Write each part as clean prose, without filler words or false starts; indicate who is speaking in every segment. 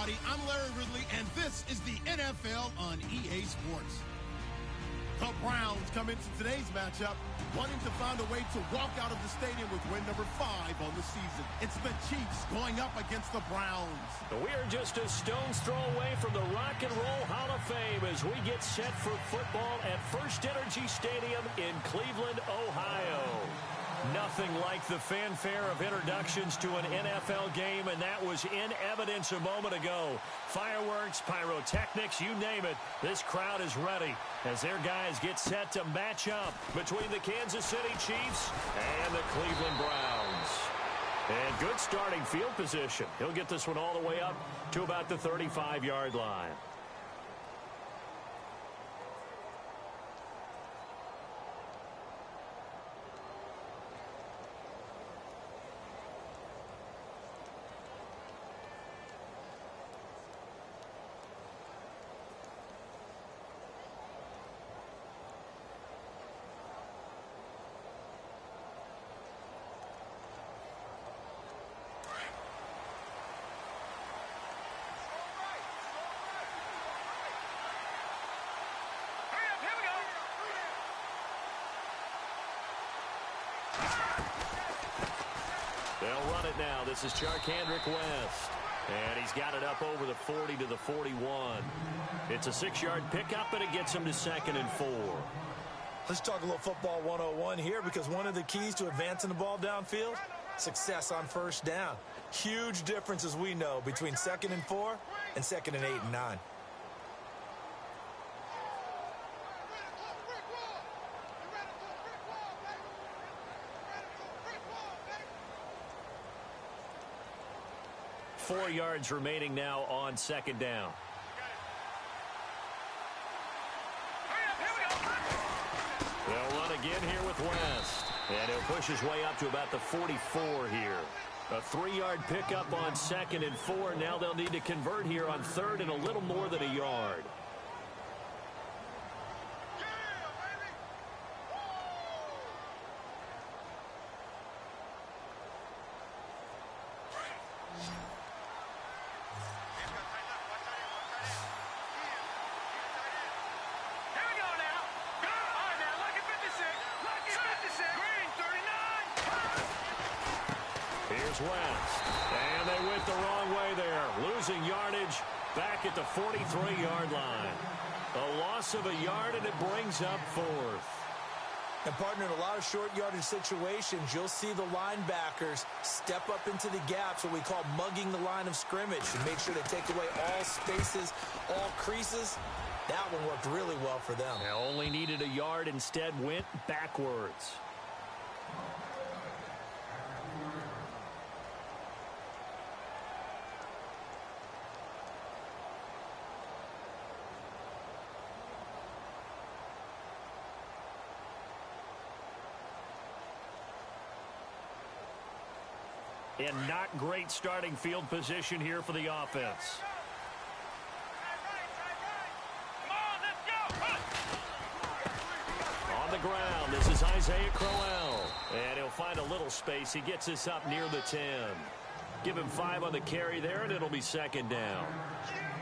Speaker 1: everybody. I'm Larry Ridley, and this is the NFL on EA Sports. The Browns come into today's matchup wanting to find a way to walk out of the stadium with win number 5 on the season. It's the Chiefs going up against the Browns.
Speaker 2: We're just a stone's throw away from the Rock and Roll Hall of Fame as we get set for football at First Energy Stadium in Cleveland, Ohio. Nothing like the fanfare of introductions to an NFL game, and that was in evidence a moment ago. Fireworks, pyrotechnics, you name it. This crowd is ready as their guys get set to match up between the Kansas City Chiefs and the Cleveland Browns. And good starting field position. He'll get this one all the way up to about the 35-yard line. They'll run it now. This is Charcandrick West. And he's got it up over the 40 to the 41. It's a 6-yard pickup, and it gets him to 2nd and 4.
Speaker 3: Let's talk a little football 101 here, because one of the keys to advancing the ball downfield, success on first down. Huge difference, as we know, between 2nd and 4 and 2nd and 8 and 9.
Speaker 2: Four yards remaining now on 2nd down. They'll run again here with West. And he'll push his way up to about the 44 here. A 3-yard pickup on 2nd and 4. Now they'll need to convert here on 3rd and a little more than a yard. Here's West. And they went the wrong way there. Losing yardage back at the 43-yard line. A loss of a yard, and it brings up 4th.
Speaker 3: And, partner, in a lot of short yardage situations, you'll see the linebackers step up into the gaps, what we call mugging the line of scrimmage, and make sure to take away all spaces, all creases. That one worked really well for them.
Speaker 2: They only needed a yard, instead went backwards. And not great starting field position here for the offense. On the ground, this is Isaiah Crowell. And he'll find a little space. He gets us up near the 10. Give him 5 on the carry there, and it'll be 2nd down.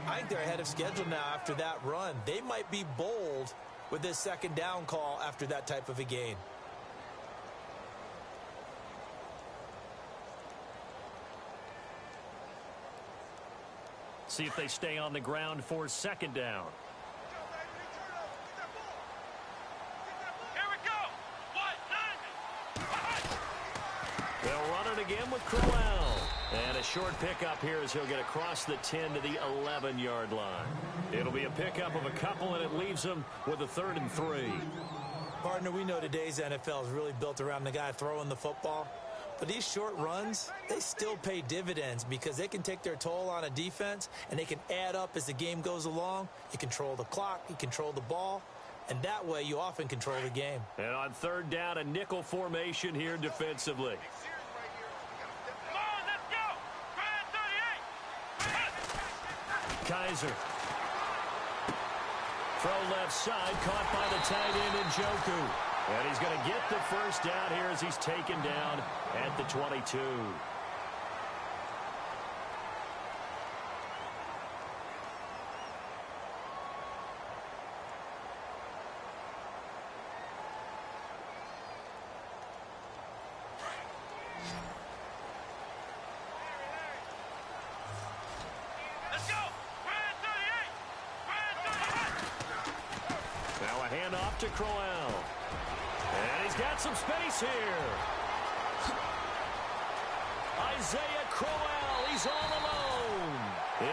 Speaker 3: I think they're ahead of schedule now after that run. They might be bold with this 2nd down call after that type of a gain.
Speaker 2: See if they stay on the ground for 2nd down.
Speaker 4: Here we go.
Speaker 2: They'll run it again with Crowell. And a short pickup here as he'll get across the 10 to the 11-yard line. It'll be a pickup of a couple, and it leaves them with a 3rd and 3.
Speaker 3: Partner, we know today's NFL is really built around the guy throwing the football. But these short runs, they still pay dividends because they can take their toll on a defense, and they can add up as the game goes along. You control the clock, you control the ball, and that way you often control the game.
Speaker 2: And on 3rd down, a nickel formation here defensively.
Speaker 4: Come on, let's go.
Speaker 2: Kaiser. Throw left side, caught by the tight end Njoku. And he's going to get the first down here as he's taken down at the 22. to Crowell. And he's got some space here. Isaiah Crowell, he's all alone.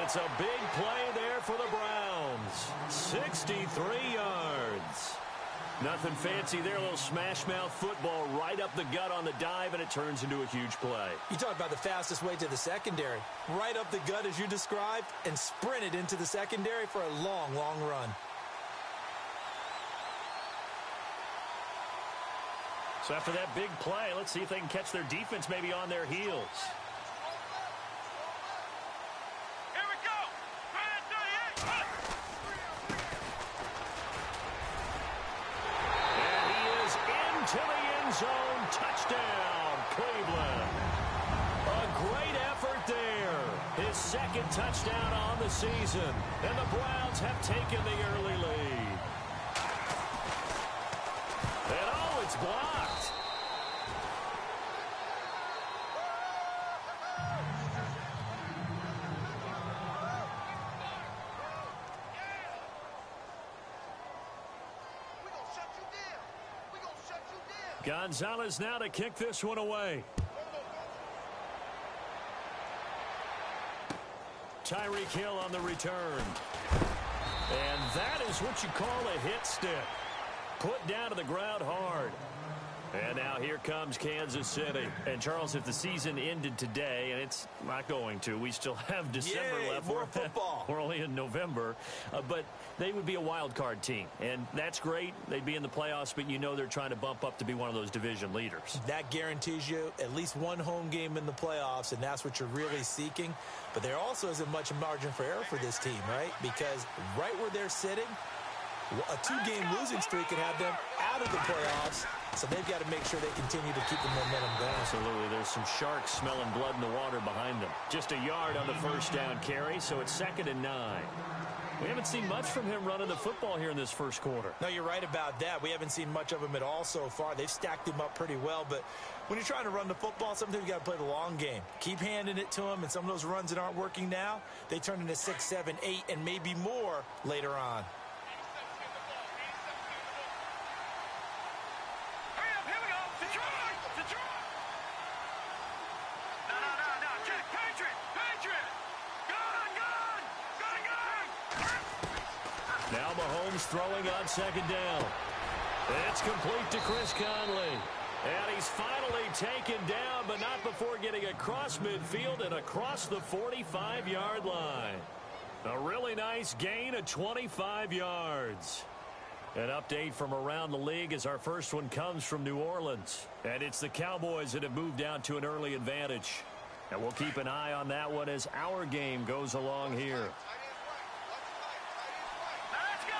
Speaker 2: It's a big play there for the Browns. 63 yards. Nothing fancy there, a little smash-mouth football right up the gut on the dive, and it turns into a huge play.
Speaker 3: You talk about the fastest way to the secondary. Right up the gut as you described, and sprinted into the secondary for a long, long run.
Speaker 2: So after that big play, let's see if they can catch their defense maybe on their heels.
Speaker 4: Here we go. 38.
Speaker 2: And he is into the end zone. Touchdown, Cleveland. A great effort there. His second touchdown on the season. And the Browns have taken the early lead. And oh, it's blocked.
Speaker 4: We gonna shut you down. We gonna shut you down.
Speaker 2: Gonzalez now to kick this one away. Tyreek Hill on the return. And that is what you call a hit stick. Put down to the ground hard. And now here comes Kansas City. And, Charles, if the season ended today, and it's not going to, we still have December
Speaker 3: Yay,
Speaker 2: left.
Speaker 3: more football.
Speaker 2: We're only in November. But they would be a wild card team. And that's great. They'd be in the playoffs, but you know they're trying to bump up to be one of those division leaders.
Speaker 3: That guarantees you at least one home game in the playoffs, and that's what you're really seeking. But there also isn't much margin for error for this team, right? Because right where they're sitting, a two-game losing streak could have them out of the playoffs, so they've got to make sure they continue to keep the momentum going.
Speaker 2: Absolutely. There's some sharks smelling blood in the water behind them. Just a yard on the first down carry, so it's 2nd and 9. We haven't seen much from him running the football here in this first quarter.
Speaker 3: No, you're right about that. We haven't seen much of him at all so far. They've stacked him up pretty well, but when you're trying to run the football, sometimes you got to play the long game. Keep handing it to him, and some of those runs that aren't working now, they turn into 6, 7, 8, and maybe more later on.
Speaker 4: Hurry up, here we go. Detroit! Detroit! No. Check. Patriot! Gun!
Speaker 2: Now Mahomes throwing on 2nd down. It's complete to Chris Conley. And he's finally taken down, but not before getting across midfield and across the 45-yard line. A really nice gain of 25 yards. An update from around the league as our first one comes from New Orleans. And it's the Cowboys that have moved out to an early advantage. And we'll keep an eye on that one as our game goes along here.
Speaker 4: Let's go!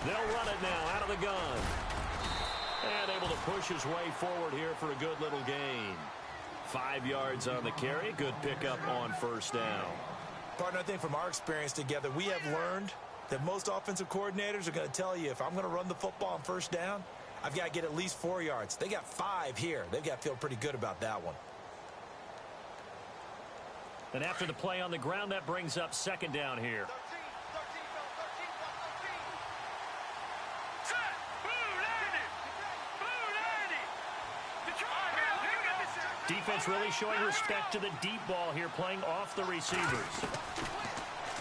Speaker 2: They'll run it now out of the gun. And able to push his way forward here for a good little gain. 5 yards on the carry. Good pickup on first down.
Speaker 3: Partner, I think from our experience together, we have learned that most offensive coordinators are going to tell you if I'm going to run the football on first down, I've got to get at least 4 yards. They got 5 here. They've got to feel pretty good about that one.
Speaker 2: And after the play on the ground, that brings up 2nd down here.
Speaker 4: 13, set! Blue 90! Detroit!
Speaker 2: Defense really showing respect to the deep ball here, playing off the receivers.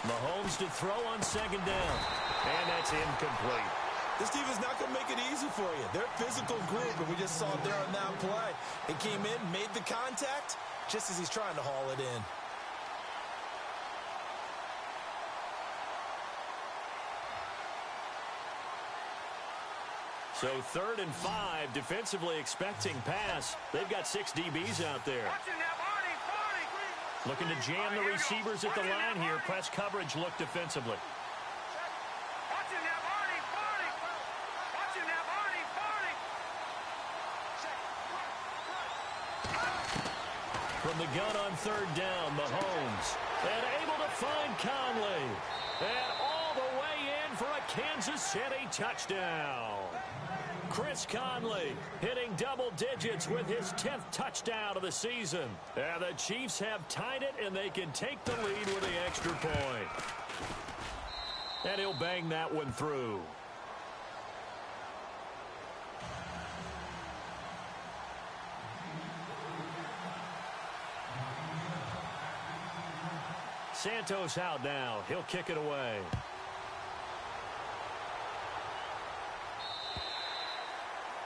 Speaker 2: Mahomes to throw on 2nd down. And that's incomplete.
Speaker 3: This team is not going to make it easy for you. They're a physical group, and we just saw it there on that play. They came in, made the contact, just as he's trying to haul it in.
Speaker 2: So 3rd and 5, defensively expecting pass. They've got 6 DBs out there.
Speaker 4: Watching that, Barney!
Speaker 2: Looking to jam the receivers at the line here. Press coverage look defensively.
Speaker 4: Watching that, Barney! Watching that, Barney!
Speaker 2: From the gun on 3rd down, Mahomes. And able to find Conley. And all the way in for a Kansas City touchdown. Chris Conley hitting double digits with his 10th touchdown of the season. And the Chiefs have tied it, and they can take the lead with the extra point. And he'll bang that one through. Santos out now. He'll kick it away.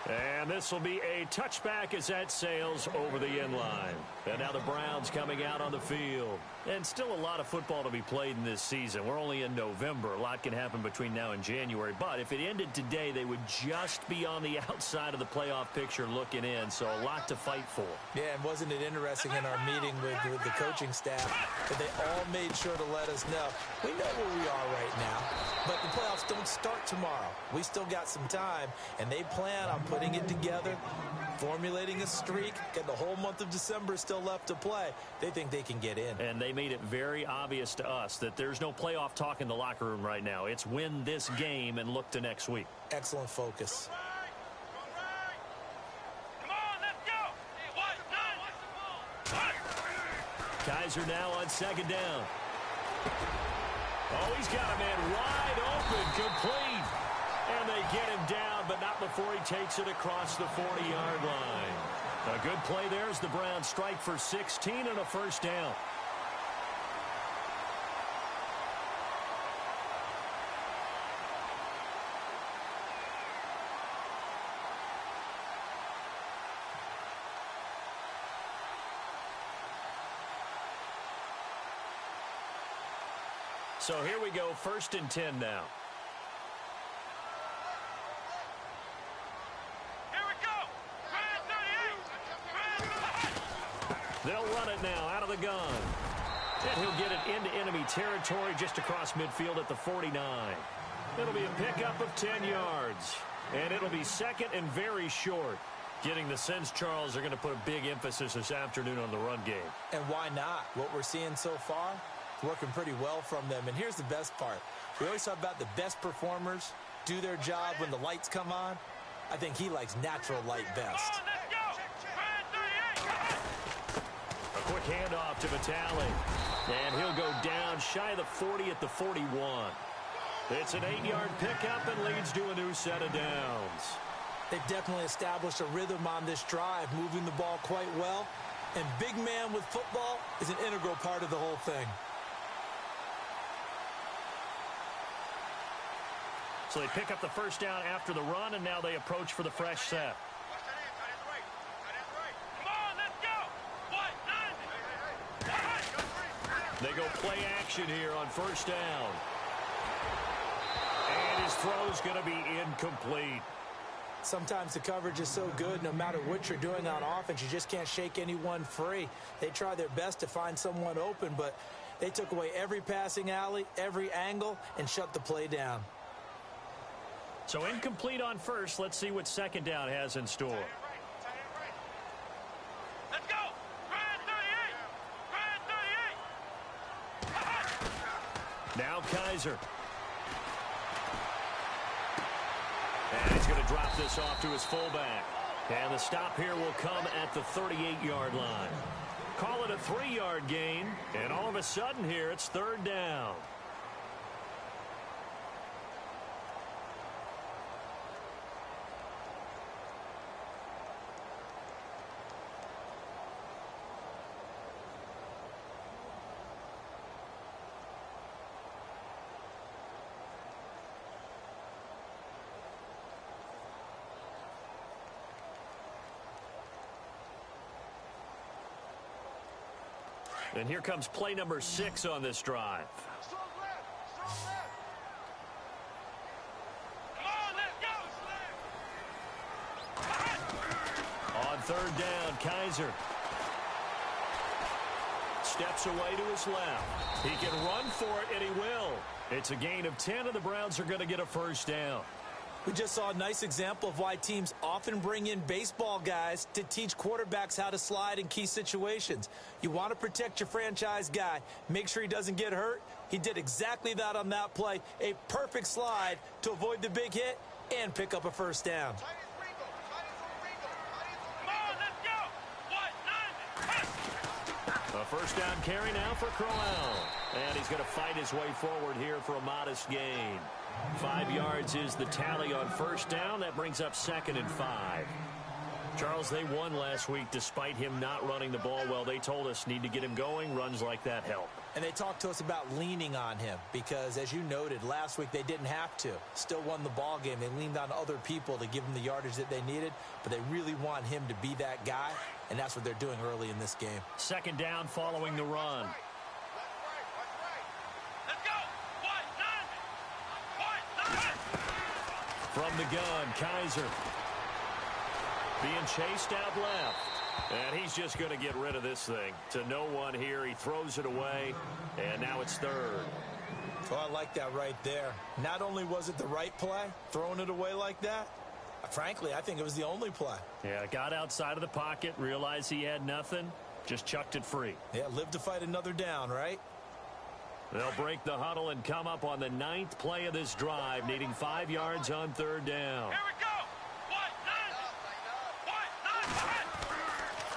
Speaker 2: And this will be a touchback as that sails over the end line. And now the Browns coming out on the field. And still a lot of football to be played in this season. We're only in November. A lot can happen between now and January. But if it ended today, they would just be on the outside of the playoff picture looking in. So a lot to fight for.
Speaker 3: Yeah, and wasn't it interesting in our meeting with the coaching staff that they all made sure to let us know, we know where we are right now, but the playoffs don't start tomorrow. We still got some time, and they plan on putting it together, formulating a streak, got the whole month of December still left to play. They think they can get in.
Speaker 2: And they made it very obvious to us that there's no playoff talk in the locker room right now. It's win this game and look to next week.
Speaker 3: Excellent focus.
Speaker 2: Kizer now on second down. Oh, he's got a man wide open, complete. And they get him down, but not before he takes it across the 40-yard line. A good play there as the Browns strike for 16 and a first down. So here we go, 1st and 10 now.
Speaker 4: Here we go.
Speaker 2: They'll run it now out of the gun. And he'll get it into enemy territory just across midfield at the 49. It'll be a pickup of 10 yards. And it'll be second and very short. Getting the sense, Charles, are going to put a big emphasis this afternoon on the run game.
Speaker 3: And why not? What we're seeing so far, working pretty well from them. And here's the best part. We always talk about the best performers do their job when the lights come on. I think he likes natural light best.
Speaker 2: A quick handoff to Vitale. And he'll go down shy of the 40 at the 41. It's an 8-yard pickup and leads to a new set of downs.
Speaker 3: They've definitely established a rhythm on this drive, moving the ball quite well. And big man with football is an integral part of the whole thing.
Speaker 2: So they pick up the first down after the run, and now they approach for the fresh set. They go play action here on first down. And his throw's going to be incomplete.
Speaker 3: Sometimes the coverage is so good, no matter what you're doing on offense, you just can't shake anyone free. They try their best to find someone open, but they took away every passing alley, every angle, and shut the play down.
Speaker 2: So incomplete on first. Let's see what second down has in store.
Speaker 4: Let's go.
Speaker 2: Now Kizer. And he's going to drop this off to his fullback. And the stop here will come at the 38-yard line. Call it a 3-yard gain. And all of a sudden here, it's third down. And here comes play number 6 on this drive.
Speaker 4: Strong left. Strong left. Come on, let's go.
Speaker 2: On third down, Kizer steps away to his left. He can run for it, and he will. It's a gain of 10, and the Browns are going to get a first down.
Speaker 3: We just saw a nice example of why teams often bring in baseball guys to teach quarterbacks how to slide in key situations. You want to protect your franchise guy. Make sure he doesn't get hurt. He did exactly that on that play. A perfect slide to avoid the big hit and pick up a first down.
Speaker 2: A first down carry now for Crowell. And he's going to fight his way forward here for a modest gain. 5 yards is the tally on first down. That brings up 2nd and 5. Charles, they won last week despite him not running the ball well. They told us need to get him going. Runs like that help.
Speaker 3: And they talked to us about leaning on him because, as you noted, last week they didn't have to. Still won the ball game. They leaned on other people to give them the yardage that they needed, but they really want him to be that guy, and that's what they're doing early in this game.
Speaker 2: Second down following the run. From the gun, Kaiser. Being chased out left. And he's just going to get rid of this thing. To no one here. He throws it away. And now it's third.
Speaker 3: Oh, I like that right there. Not only was it the right play, throwing it away like that, frankly, I think it was the only play.
Speaker 2: Yeah, got outside of the pocket, realized he had nothing, just chucked it free.
Speaker 3: Yeah, live to fight another down, right?
Speaker 2: They'll break the huddle and come up on the 9th play of this drive, needing 5 yards on third down.
Speaker 4: Here we go.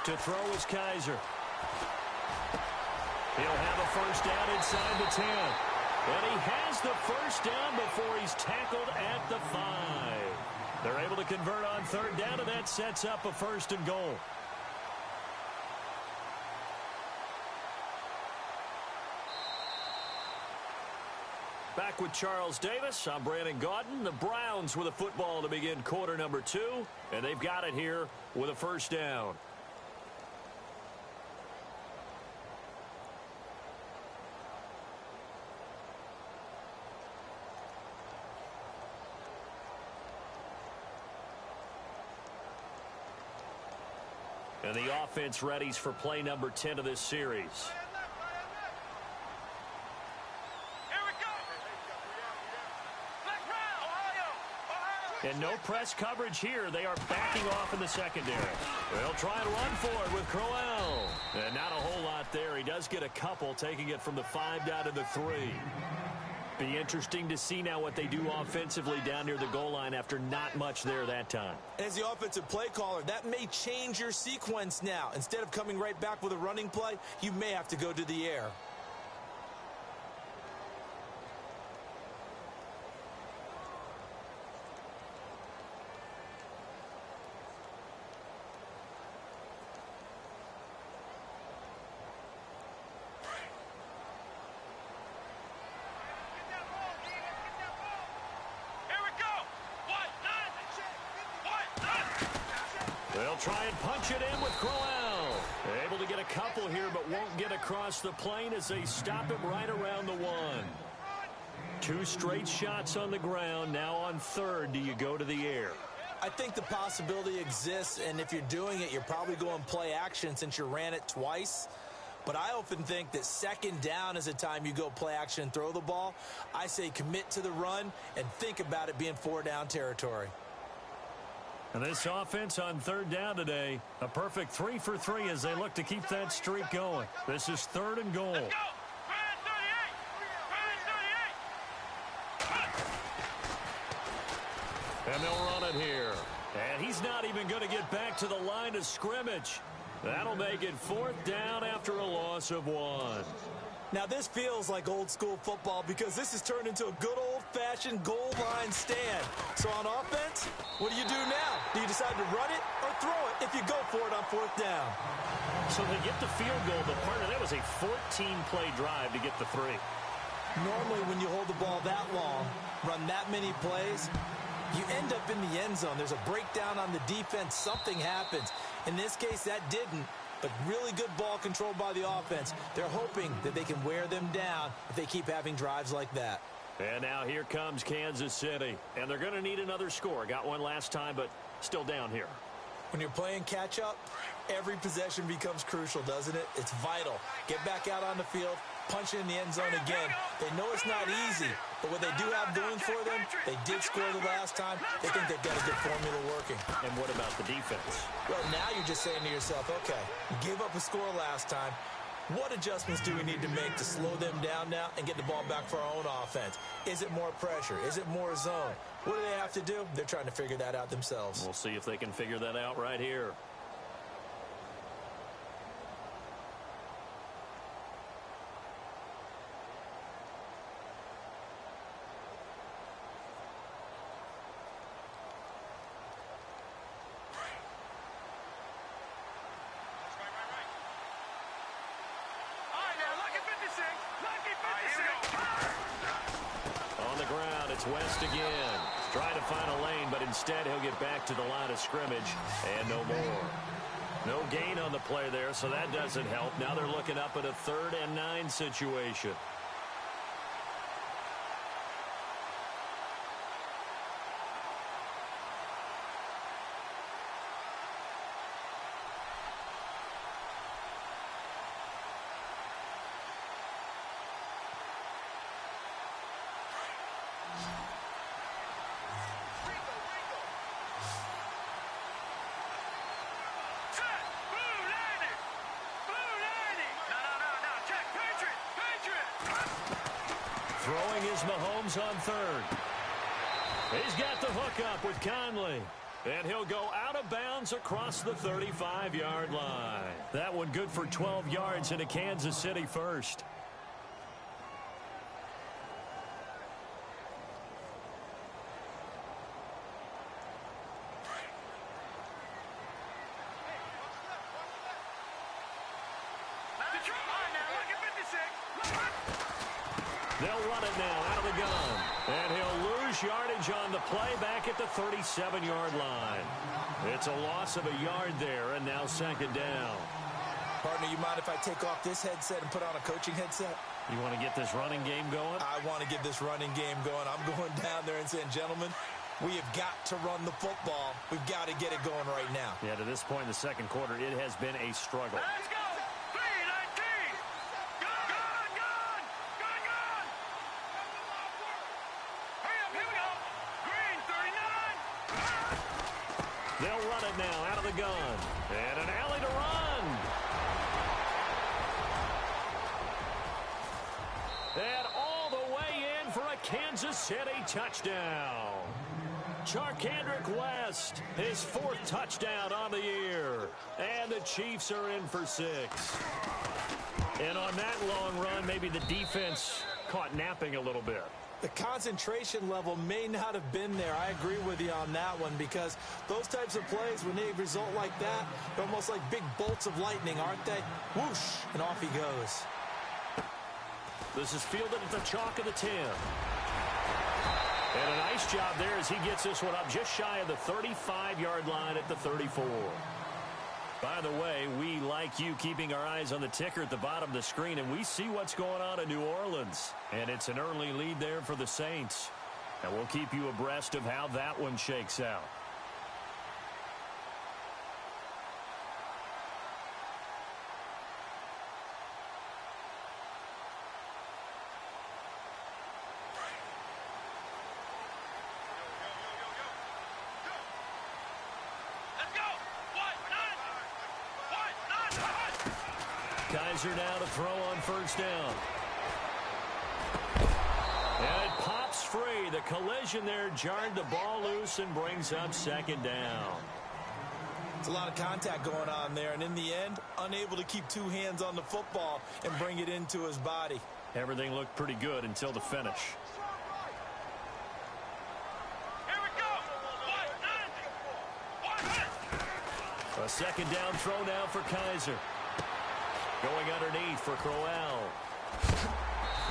Speaker 2: To throw is Kaiser. He'll have a first down inside the 10. And he has the first down before he's tackled at the 5. They're able to convert on third down, and that sets up a first and goal. Back with Charles Davis. I'm Brandon Gaudin. The Browns with a football to begin quarter number 2, and they've got it here with a first down. And the offense readies for play number 10 of this series. And no press coverage here. They are backing off in the secondary. They'll try and run for it with Crowell. And not a whole lot there. He does get a couple, taking it from the 5 down to the 3. Be interesting to see now what they do offensively down near the goal line after not much there that time.
Speaker 3: As the offensive play caller, that may change your sequence now. Instead of coming right back with a running play, you may have to go to the air.
Speaker 2: They'll try and punch it in with Crowell. Able to get a couple here, but won't get across the plane as they stop him right around the 1. 2 straight shots on the ground. Now on third, do you go to the air?
Speaker 3: I think the possibility exists, and if you're doing it, you're probably going play action since you ran it twice. But I often think that second down is a time you go play action and throw the ball. I say commit to the run and think about it being 4-down territory.
Speaker 2: And this offense on third down today, a perfect 3 for 3 as they look to keep that streak going. This is third and goal.
Speaker 4: Let's go.
Speaker 2: And they'll run it here. And he's not even going to get back to the line of scrimmage. That'll make it 4th down after a loss of 1.
Speaker 3: Now, this feels like old-school football because this has turned into a good old-fashioned goal line stand. So on offense, what do you do now? Do you decide to run it or throw it if you go for it on 4th down?
Speaker 2: So they get the field goal. The partner, that was a 14-play drive to get the 3.
Speaker 3: Normally, when you hold the ball that long, run that many plays, you end up in the end zone. There's a breakdown on the defense. Something happens. In this case, that didn't. But really good ball control by the offense. They're hoping that they can wear them down if they keep having drives like that.
Speaker 2: And now here comes Kansas City. And they're going to need another score. Got one last time, but still down here.
Speaker 3: When you're playing catch-up, every possession becomes crucial, doesn't it? It's vital. Get back out on the field, punch it in the end zone again. They know it's not easy, but what they do have going for them, they did score the last time. They think they've got a good formula working.
Speaker 2: And what about the defense?
Speaker 3: Well, now you're just saying to yourself, okay, we gave up a score last time. What adjustments do we need to make to slow them down now and get the ball back for our own offense? Is it more pressure? Is it more zone? What do they have to do? They're trying to figure that out themselves.
Speaker 2: We'll see if they can figure that out right here.
Speaker 4: All right, now look at 56.
Speaker 2: It's West again. Trying to find a lane, but instead he'll get back to the line of scrimmage and no more. No gain on the play there, so that doesn't help. Now they're looking up at a 3rd and 9 situation. Throwing is Mahomes on 3rd. He's got the hook up with Conley. And he'll go out of bounds across the 35-yard line. That one good for 12 yards into Kansas City first. They'll run it now out of the gun. And he'll lose yardage on the play back at the 37-yard line. It's a loss of a yard there, and now 2nd down.
Speaker 3: Partner, you mind if I take off this headset and put on a coaching headset?
Speaker 2: You want to get this running game going?
Speaker 3: I want to get this running game going. I'm going down there and saying, gentlemen, we have got to run the football. We've got to get it going right now.
Speaker 2: Yeah, to this point in the 2nd quarter, it has been a struggle.
Speaker 4: Let's go! 3-19! Gun! Hurry up, here we go! Green, 39!
Speaker 2: They'll run it now out of the gun. And an alley to run. And all the way in for a Kansas City touchdown. Charcandrick West, his 4th touchdown on the year. And the Chiefs are in for 6. And on that long run, maybe the defense caught napping a little bit.
Speaker 3: The concentration level may not have been there. I agree with you on that one, because those types of plays, when they result like that, they're almost like big bolts of lightning, aren't they? Whoosh, and off he goes.
Speaker 2: This is fielded at the chalk of the 10. And a nice job there as he gets this one up just shy of the 35-yard line at the 34. By the way, we, like you, keeping our eyes on the ticker at the bottom of the screen, and we see what's going on in New Orleans. And it's an early lead there for the Saints. And we'll keep you abreast of how that one shakes out. Kaiser now to throw on 1st down. And it pops free. The collision there jarred the ball loose and brings up 2nd down.
Speaker 3: It's a lot of contact going on there, and in the end, unable to keep 2 hands on the football and bring it into his body.
Speaker 2: Everything looked pretty good until the finish.
Speaker 4: Here we go!
Speaker 2: A 2nd down throw now for Kaiser. Going underneath for Crowell.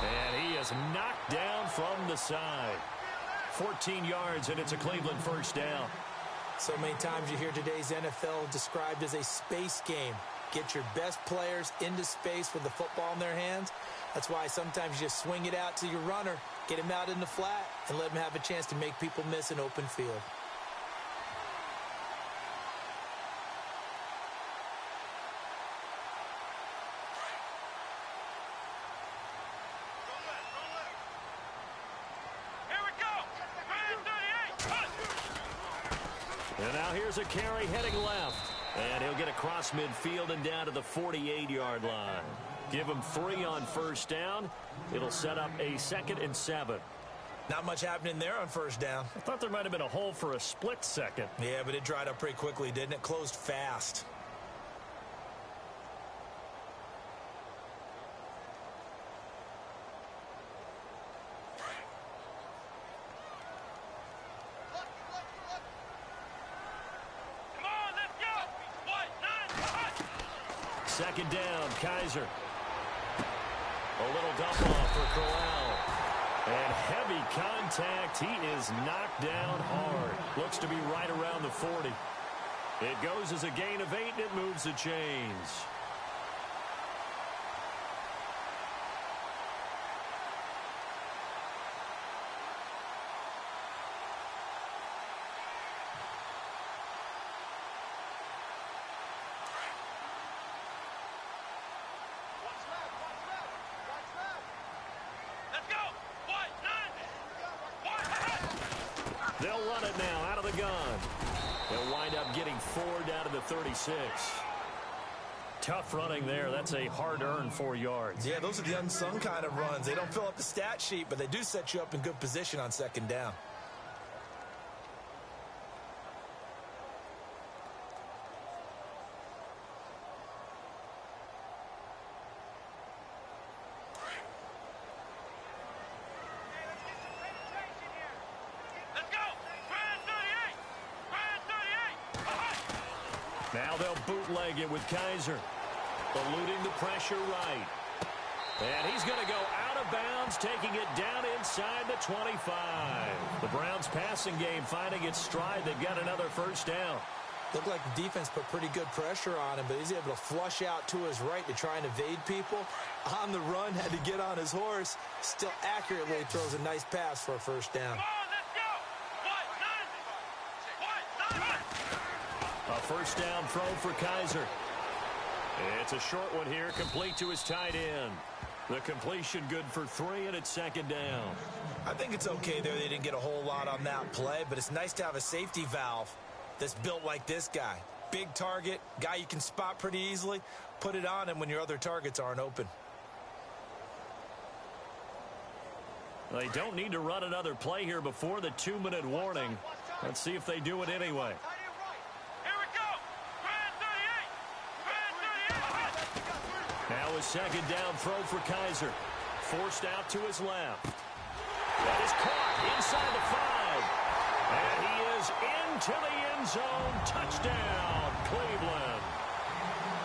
Speaker 2: And he is knocked down from the side. 14 yards, and it's a Cleveland 1st down.
Speaker 3: So many times you hear today's NFL described as a space game. Get your best players into space with the football in their hands. That's why sometimes you just swing it out to your runner, get him out in the flat, and let him have a chance to make people miss an open field.
Speaker 2: And now here's a carry heading left. And he'll get across midfield and down to the 48-yard line. Give him 3 on 1st down. It'll set up a 2nd and 7.
Speaker 3: Not much happening there on 1st down.
Speaker 2: I thought there might have been a hole for a split second.
Speaker 3: Yeah, but it dried up pretty quickly, didn't it? Closed fast.
Speaker 2: Second down, Kaiser. A little dump off for Crowell. And heavy contact. He is knocked down hard. Looks to be right around the 40. It goes as a gain of 8, and it moves the chains. They'll run it now out of the gun. They'll wind up getting 4 down to the 36. Tough running there. That's a hard-earned 4 yards.
Speaker 3: Yeah, those are the unsung kind of runs. They don't fill up the stat sheet, but they do set you up in good position on second down.
Speaker 2: Now they'll bootleg it with Kaiser. Eluding the pressure right. And he's going to go out of bounds, taking it down inside the 25. The Browns passing game finding its stride. They've got another first down.
Speaker 3: Looked like the defense put pretty good pressure on him, but he's able to flush out to his right to try and evade people. On the run, had to get on his horse. Still accurately throws a nice pass for a first down.
Speaker 2: A first down throw for Kaiser. It's a short one here, complete to his tight end. The completion good for 3, and it's second down.
Speaker 3: I think it's okay there. They didn't get a whole lot on that play, but it's nice to have a safety valve that's built like this guy. Big target, guy you can spot pretty easily. Put it on him when your other targets aren't open.
Speaker 2: They don't need to run another play here before the 2-minute warning. Let's see if they do it anyway. Now a second down throw for Kaiser. Forced out to his left. That is caught inside the 5. And he is into the end zone. Touchdown, Cleveland.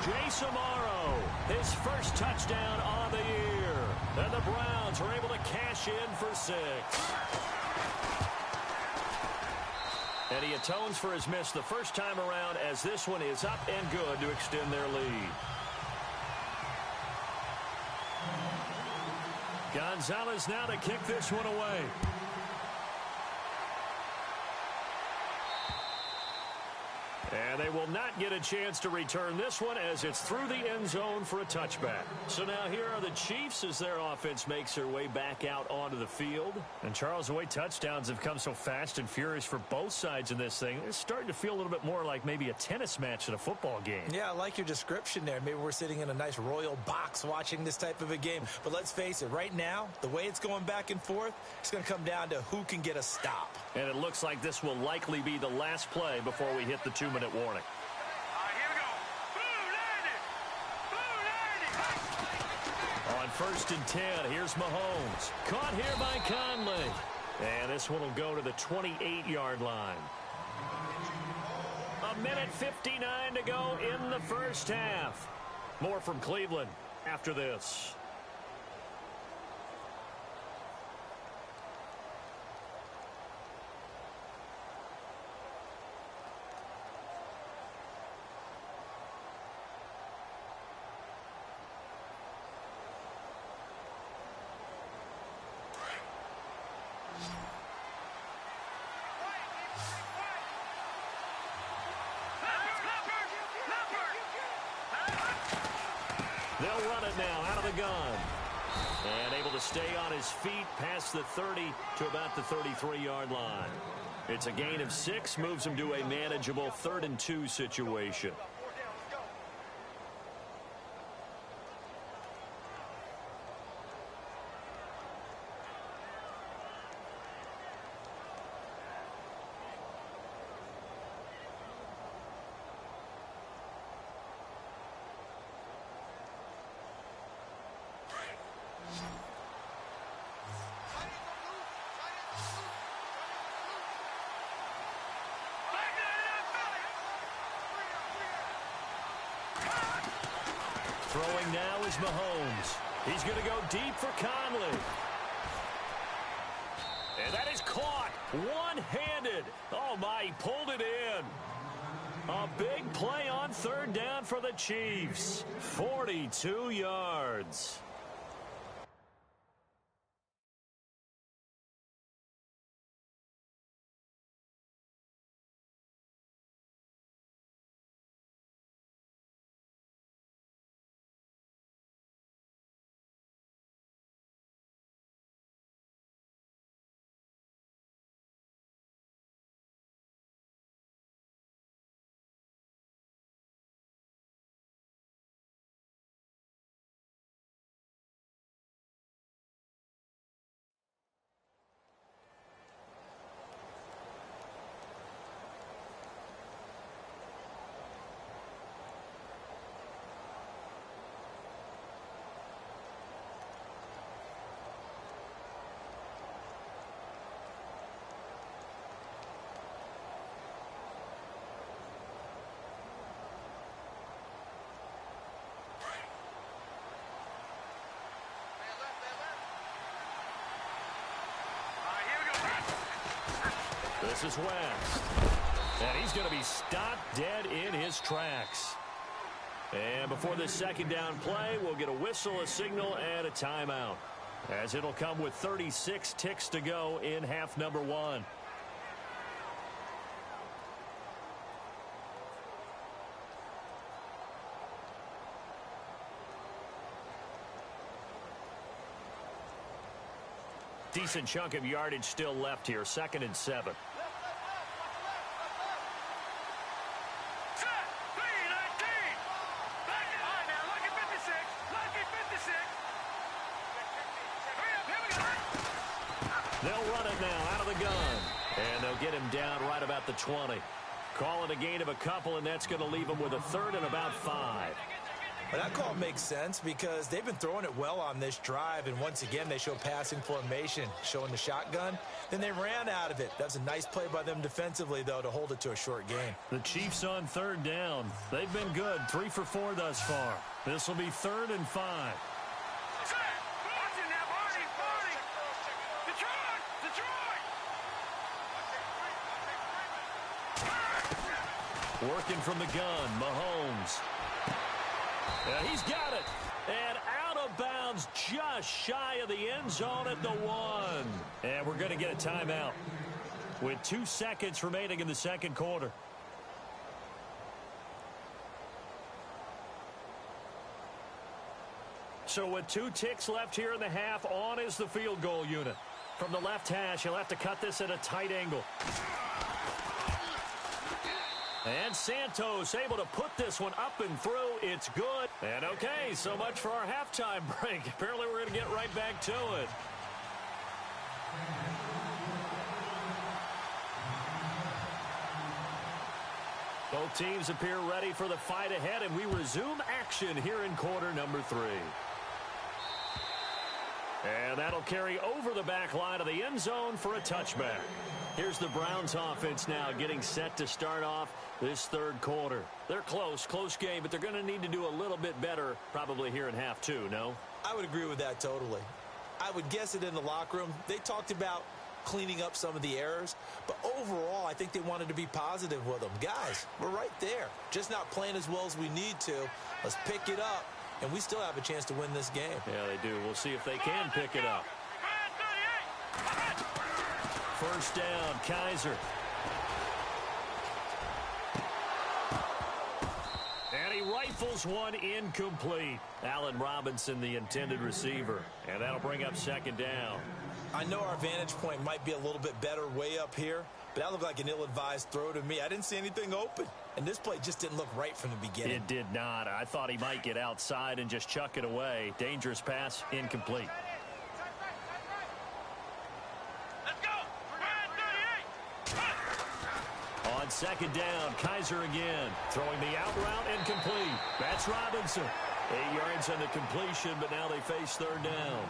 Speaker 2: Jace Amaro, his first touchdown on the year. And the Browns are able to cash in for 6. And he atones for his miss the first time around, as this one is up and good to extend their lead. Gonzalez now to kick this one away. And they will not get a chance to return this one as it's through the end zone for a touchback. So now here are the Chiefs as their offense makes their way back out onto the field. And Charles, the way touchdowns have come so fast and furious for both sides in this thing, it's starting to feel a little bit more like maybe a tennis match in a football game. Yeah, I like your description there. Maybe we're sitting in a nice royal box watching this type of a game. But let's face it, right now, the way it's going back and forth, it's going to come down to who can get a stop. And it looks like this will likely be the last play before we hit the 2-minute warning. On 1st and 10, here's Mahomes. Caught here by Conley. And this one will go to the 28-yard line. 1:59 to go in the first half. More from Cleveland after this. They'll run it now out of the gun. And able to stay on his feet past the 30 to about the 33-yard line. It's a gain of 6, moves him to a manageable 3rd and 2 situation. Throwing now is Mahomes. He's going to go deep for Conley. And that is caught one-handed. Oh, my, he pulled it in. A big play on third down for the Chiefs. 42 yards. This is West. And he's going to be stopped dead in his tracks. And before this second down play, we'll get a whistle, a signal, and a timeout, as it'll come with 36 ticks to go in half number one. Decent chunk of yardage still left here. 2nd and 7. They'll run it now out of the gun. And they'll get him down right about the 20. Call it a gain of a couple, and that's going to leave him with a 3rd and about 5.
Speaker 3: Well, that call makes sense because they've been throwing it well on this drive, and once again they show passing formation, showing the shotgun. Then they ran out of it. That was a nice play by them defensively, though, to hold it to a short gain.
Speaker 2: The Chiefs on 3rd down. They've been good, 3 for 4 thus far. This will be 3rd and 5. Working from the gun, Mahomes. And he's got it. And out of bounds, just shy of the end zone at the 1. And we're going to get a timeout with 2 seconds remaining in the second quarter. So with 2 ticks left here in the half, on is the field goal unit. From the left hash, he'll have to cut this at a tight angle. And Santos able to put this one up and through. It's good. And okay, so much for our halftime break. Apparently we're going to get right back to it. Both teams appear ready for the fight ahead, and we resume action here in quarter number 3. And that'll carry over the back line of the end zone for a touchback. Here's the Browns offense now getting set to start off this third quarter. They're close game, but they're going to need to do a little bit better probably here in half 2, no?
Speaker 3: I would agree with that totally. I would guess it in the locker room. They talked about cleaning up some of the errors, but overall I think they wanted to be positive with them. Guys, we're right there. Just not playing as well as we need to. Let's pick it up, and we still have a chance to win this game.
Speaker 2: Yeah, they do. We'll see if they can pick it up. First down, Kaiser. And he rifles one incomplete. Allen Robinson, the intended receiver. And that'll bring up second down.
Speaker 3: I know our vantage point might be a little bit better way up here, but that looked like an ill-advised throw to me. I didn't see anything open. And this play just didn't look right from the beginning.
Speaker 2: It did not. I thought he might get outside and just chuck it away. Dangerous pass, incomplete. On second down, Kaiser again. Throwing the out route incomplete. That's Robinson. 8 yards on the completion, but now they face third down.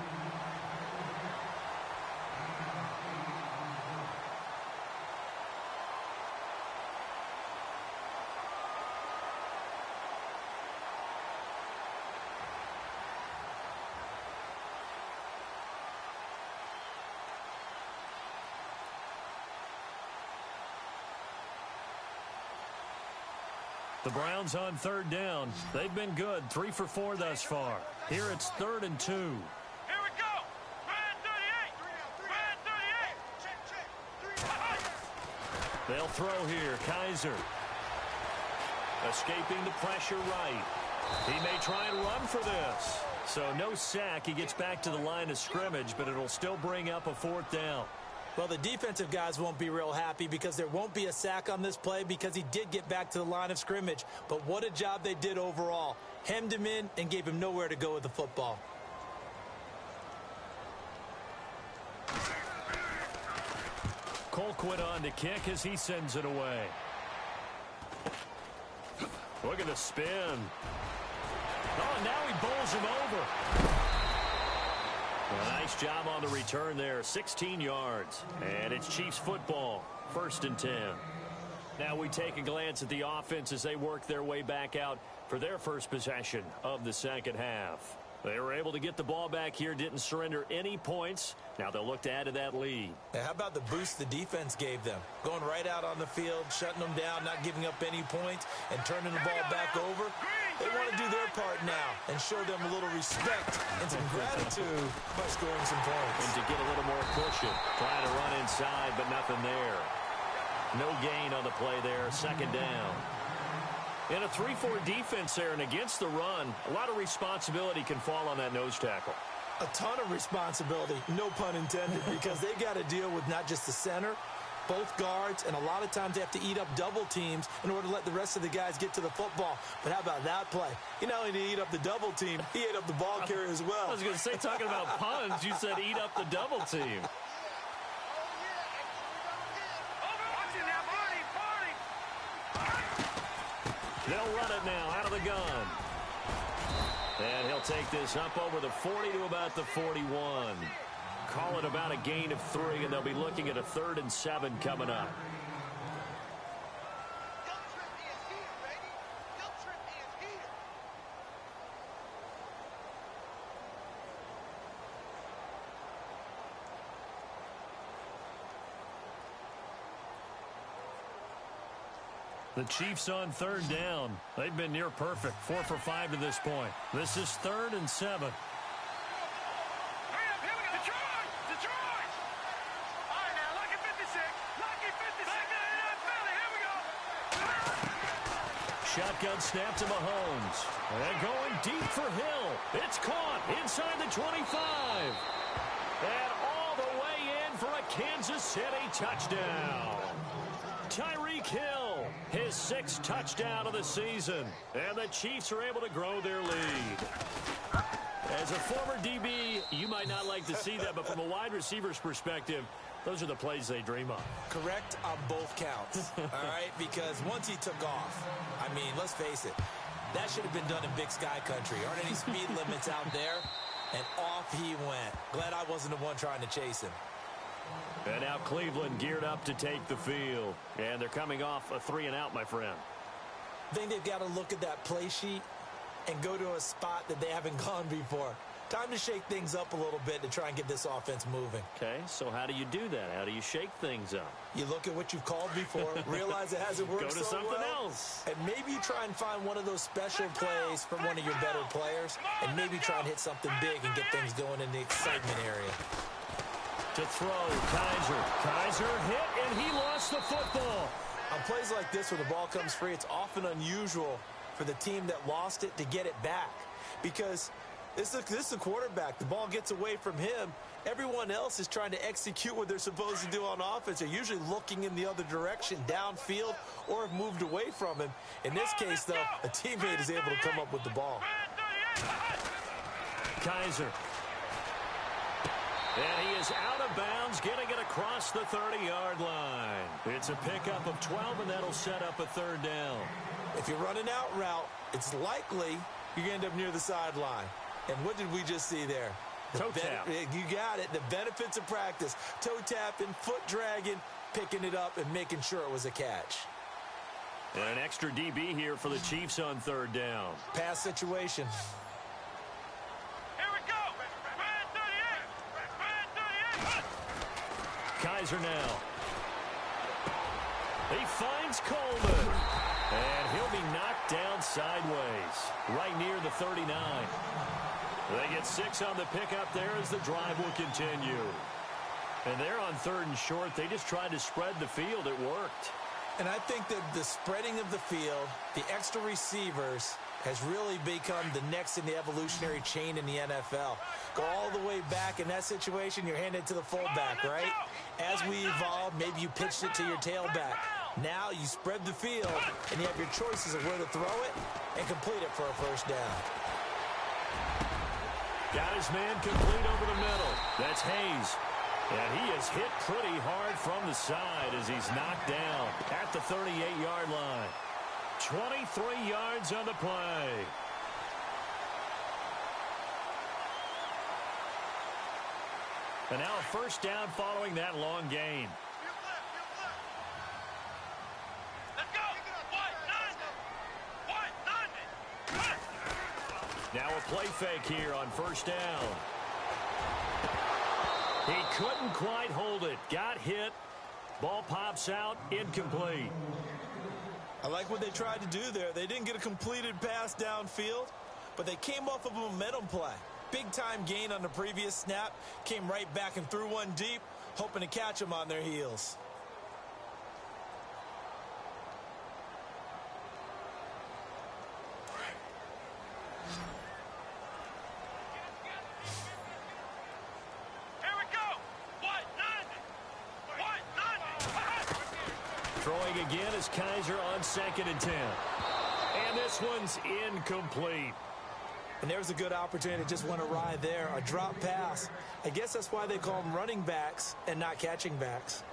Speaker 2: The Browns on third down. They've been good, 3 for 4 thus far. Here it's 3rd and 2.
Speaker 4: Here we go. Brand 38. Brand 38.
Speaker 2: They'll throw here. Kaiser. Escaping the pressure right. He may try and run for this. So no sack. He gets back to the line of scrimmage, but it'll still bring up a 4th down.
Speaker 3: Well, the defensive guys won't be real happy because there won't be a sack on this play because he did get back to the line of scrimmage. But what a job they did overall. Hemmed him in and gave him nowhere to go with the football.
Speaker 2: Colquitt on to kick as he sends it away. Look at the spin. Oh, now he bowls him over. A nice job on the return there. 16 yards. And it's Chiefs football. 1st and 10. Now we take a glance at the offense as they work their way back out for their first possession of the second half. They were able to get the ball back here, didn't surrender any points. Now they'll look to add to that lead.
Speaker 3: Now, how about the boost the defense gave them? Going right out on the field, shutting them down, not giving up any points, and turning the ball back over. They want to do their part now and show them a little respect and some gratitude by scoring some points.
Speaker 2: And to get a little more cushion. Trying to run inside, but nothing there. No gain on the play there. 2nd down. In a 3-4 defense there and against the run, a lot of responsibility can fall on that nose tackle.
Speaker 3: A ton of responsibility, no pun intended, because they've got to deal with not just the center, both guards, and a lot of times they have to eat up double teams in order to let the rest of the guys get to the football. But how about that play? He not only did he eat up the double team, he ate up the ball carrier as well.
Speaker 2: I was going to say, talking about puns, you said eat up the double team. They'll run it now out of the gun. And he'll take this up over the 40 to about the 41. Call it about a gain of 3, and they'll be looking at a 3rd and 7 coming up. The Chiefs on 3rd down. They've been near perfect. 4 for 5 to this point. This is 3rd and 7. Shotgun snap to Mahomes. And going deep for Hill. It's caught inside the 25. And all the way in for a Kansas City touchdown. Tyreek Hill, his 6th touchdown of the season. And the Chiefs are able to grow their lead. As a former DB, you might not like to see that, but from a wide receiver's perspective, those are the plays they dream of.
Speaker 3: Correct on both counts, all right? Because once he took off, I mean, let's face it, that should have been done in Big Sky Country. Aren't any speed limits out there? And off he went. Glad I wasn't the one trying to chase him.
Speaker 2: And now Cleveland geared up to take the field. And they're coming off a 3-and-out, my friend.
Speaker 3: I think they've got to look at that play sheet and go to a spot that they haven't gone before. Time to shake things up a little bit to try and get this offense moving.
Speaker 2: Okay, so how do you do that? How do you shake things up?
Speaker 3: You look at what you've called before, realize it hasn't worked so well.
Speaker 2: Go to something else.
Speaker 3: And maybe you try and find one of those special plays from one of your better players, and maybe try and hit something big and get things going in the excitement area.
Speaker 2: To throw, Kaiser. Kaiser hit, and he lost the football.
Speaker 3: On plays like this where the ball comes free, it's often unusual for the team that lost it to get it back. Because this is the quarterback. The ball gets away from him. Everyone else is trying to execute what they're supposed to do on offense. They're usually looking in the other direction, downfield, or have moved away from him. In this case, though, a teammate is able to come up with the ball.
Speaker 2: Kaiser. And he is out of bounds, getting it across the 30-yard line. It's a pickup of 12, and that'll set up a 3rd down.
Speaker 3: If you're running out route, it's likely you're going to end up near the sideline. And what did we just see there?
Speaker 2: Toe tap.
Speaker 3: You got it. The benefits of practice. Toe tapping, foot dragging, picking it up, and making sure it was a catch.
Speaker 2: And an extra DB here for the Chiefs on 3rd down.
Speaker 3: Pass situation.
Speaker 4: Here we go. Brand 38. Brand 38.
Speaker 2: Kaiser now. He finds Coleman. And he'll be knocked sideways, right near the 39. They get 6 on the pickup there as the drive will continue. And they're on 3rd and short. They just tried to spread the field. It worked.
Speaker 3: And I think that the spreading of the field, the extra receivers, has really become the next in the evolutionary chain in the NFL. Go all the way back in that situation, you're handed to the fullback, right? As we evolve, maybe you pitched it to your tailback. Now you spread the field, and you have your choices of where to throw it and complete it for a first down.
Speaker 2: Got his man complete over the middle. That's Hayes. And he is hit pretty hard from the side as he's knocked down at the 38-yard line. 23 yards on the play. And now a first down following that long gain.
Speaker 4: Let's go.
Speaker 2: Now a play fake here on first down. He couldn't quite hold it. Got hit. Ball pops out. Incomplete.
Speaker 3: I like what they tried to do there. They didn't get a completed pass downfield, but they came off of a momentum play. Big-time gain on the previous snap. Came right back and threw one deep, hoping to catch them on their heels.
Speaker 2: Throwing again is Kaiser on 2nd and 10. And this one's incomplete.
Speaker 3: And there's a good opportunity to just went awry there. A drop pass. I guess that's why they call them running backs and not catching backs.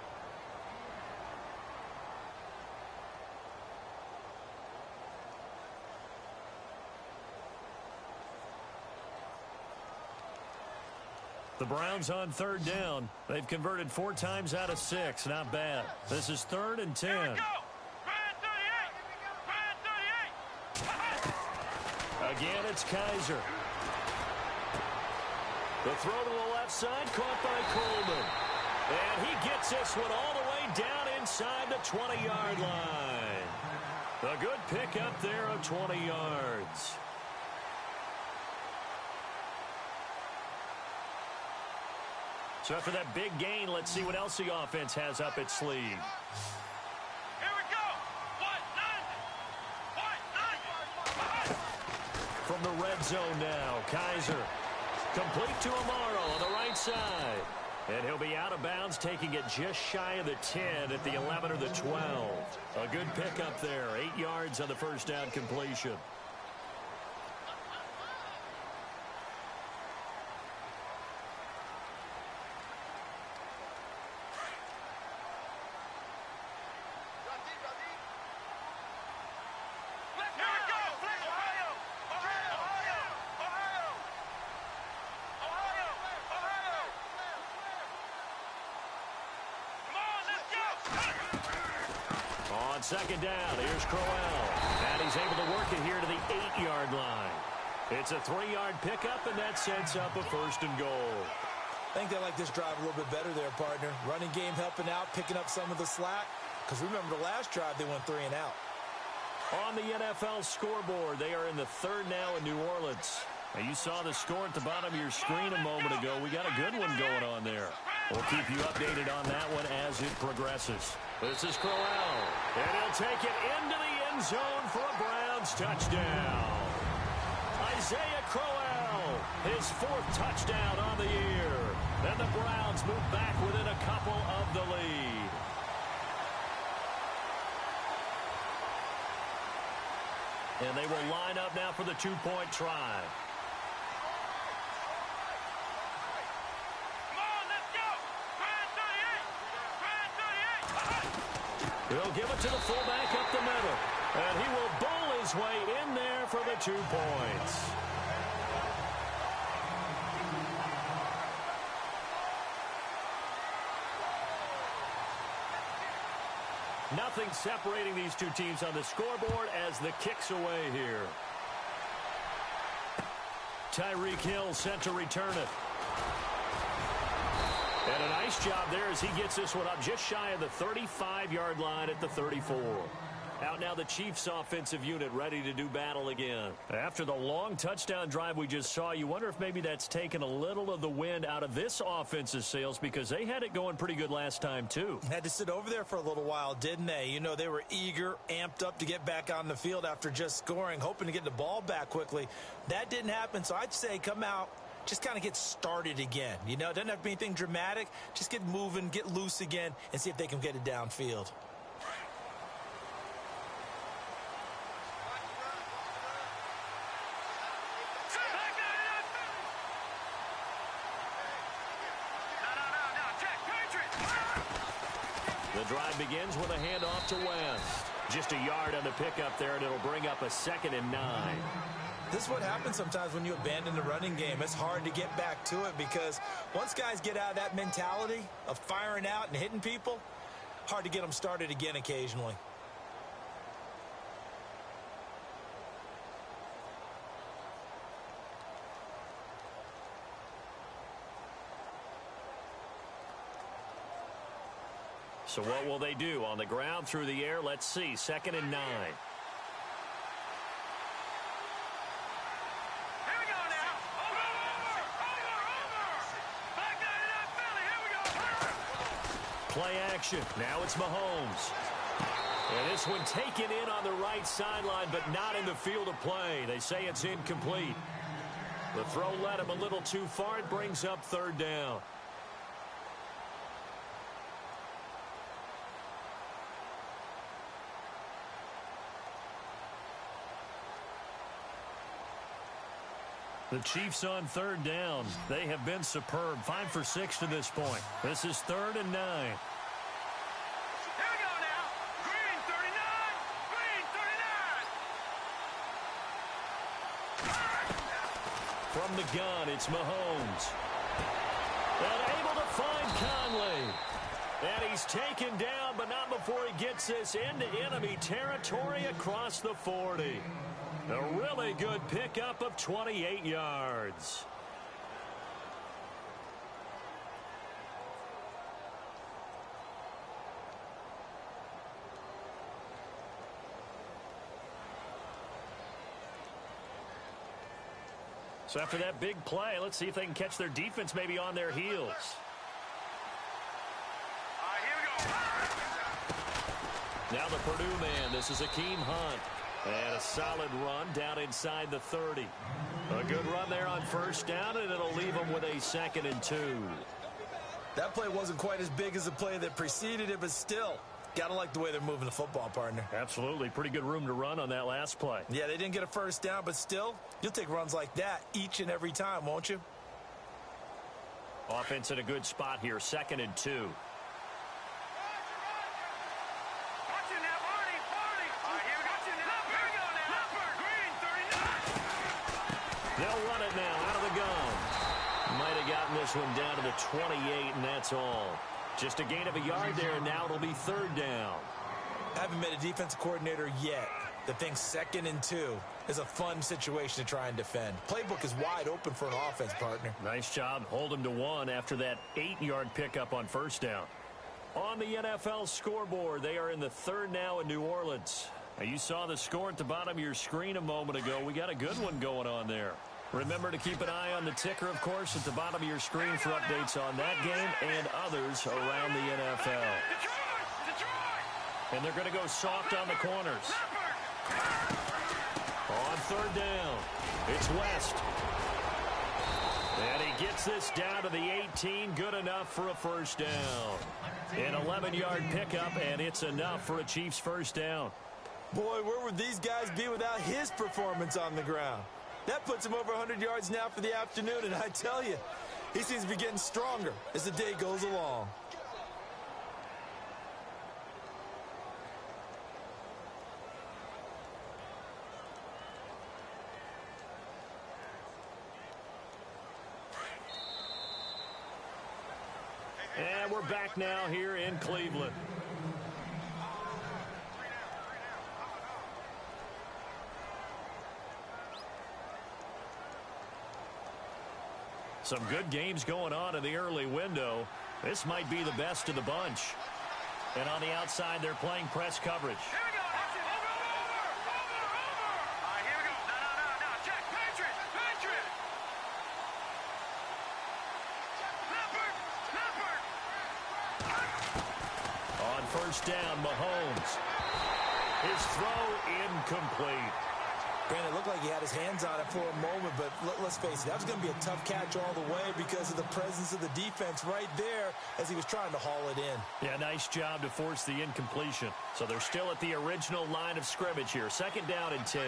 Speaker 2: The Browns on 3rd down. They've converted 4 times out of 6. Not bad. This is 3rd and 10. Again, it's Kaiser. The throw to the left side, caught by Coleman. And he gets this one all the way down inside the 20-yard line. A good pickup there of 20 yards. So after that big gain, let's see what else the offense has up its sleeve.
Speaker 4: Here we go.
Speaker 2: From the red zone now, Kaiser. Complete to Amaro on the right side. And he'll be out of bounds, taking it just shy of the 10 at the 11 or the 12. A good pickup there, 8 yards on the first down completion. On 2nd down, here's Crowell. And he's able to work it here to the 8-yard line. It's a 3-yard pickup, and that sets up a 1st and goal.
Speaker 3: I think they like this drive a little bit better there, partner. Running game helping out, picking up some of the slack. Because remember the last drive, they went 3 and out.
Speaker 2: On the NFL scoreboard, they are in the 3rd now in New Orleans. Now, you saw the score at the bottom of your screen a moment ago. We got a good one going on there. We'll keep you updated on that one as it progresses. This is Crowell, and he'll take it into the end zone for a Browns touchdown. Isaiah Crowell, his 4th touchdown on the year. And the Browns move back within a couple of the lead. And they will line up now for the 2-point try. He'll give it to the fullback up the middle. And he will bowl his way in there for the 2 points. Nothing separating these two teams on the scoreboard as the kick's away here. Tyreek Hill sent to return it. And a nice job there as he gets this one up just shy of the 35-yard line at the 34. Out now the Chiefs offensive unit ready to do battle again. After the long touchdown drive we just saw, you wonder if maybe that's taken a little of the wind out of this offense's sails, because they had it going pretty good last time too.
Speaker 3: Had to sit over there for a little while, didn't they? You know, they were eager, amped up to get back on the field after just scoring, hoping to get the ball back quickly. That didn't happen, so I'd say come out, just kind of get started again. You know, it doesn't have to be anything dramatic. Just get moving, get loose again, and see if they can get it downfield.
Speaker 2: The drive begins with a handoff to West. Just a yard on the pickup there, and it'll bring up a 2nd and 9.
Speaker 3: This is what happens sometimes when you abandon the running game. It's hard to get back to it because once guys get out of that mentality of firing out and hitting people, hard to get them started again occasionally.
Speaker 2: So what will they do? On the ground, through the air, let's see. 2nd and 9. Play action. Now it's Mahomes. And this one taken in on the right sideline, but not in the field of play. They say it's incomplete. The throw led him a little too far. It brings up 3rd down. The Chiefs on 3rd down. They have been superb. 5 for 6 to this point. This is 3rd and 9.
Speaker 4: Here we go now. Green 39. Green 39.
Speaker 2: From the gun, it's Mahomes. And able to find Conley. And he's taken down, but not before he gets this into enemy territory across the 40. A really good pickup of 28 yards. So after that big play, let's see if they can catch their defense maybe on their heels.
Speaker 4: Here we go.
Speaker 2: Now the Purdue man, this is Akeem Hunt. And a solid run down inside the 30. A good run there on 1st down, and it'll leave them with a 2nd and 2.
Speaker 3: That play wasn't quite as big as the play that preceded it, but still, got to like the way they're moving the football, partner.
Speaker 2: Absolutely. Pretty good room to run on that last play.
Speaker 3: Yeah, they didn't get a 1st down, but still, you'll take runs like that each and every time, won't you?
Speaker 2: Offense in a good spot here, 2nd and 2. They'll run it now out of the gun. Might have gotten this one down to the 28, and that's all. Just a gain of a yard there, and now it'll be 3rd down.
Speaker 3: Haven't been a defensive coordinator yet. The thing 2nd and 2 is a fun situation to try and defend. Playbook is wide open for an offense, partner.
Speaker 2: Nice job. Hold him to 1 after that 8-yard pickup on 1st down. On the NFL scoreboard, they are in the 3rd now in New Orleans. Now, you saw the score at the bottom of your screen a moment ago. We got a good one going on there. Remember to keep an eye on the ticker, of course, at the bottom of your screen for updates on that game and others around the NFL. And they're going to go soft on the corners. On 3rd down, it's West. And he gets this down to the 18, good enough for a 1st down. An 11-yard pickup, and it's enough for a Chiefs 1st down.
Speaker 3: Boy, where would these guys be without his performance on the ground? That puts him over 100 yards now for the afternoon, and I tell you, he seems to be getting stronger as the day goes along.
Speaker 2: And we're back now here in Cleveland. Some good games going on in the early window. This might be the best of the bunch. And on the outside, they're playing press coverage.
Speaker 4: Here we go.
Speaker 2: first down. Mahomes. His throw incomplete.
Speaker 3: Granted, it looked like he had his hands on it for a moment, but let's face it, that was going to be a tough catch all the way because of the presence of the defense right there as he was trying to haul it in.
Speaker 2: Yeah, nice job to force the incompletion. So they're still at the original line of scrimmage here. Second down and 10.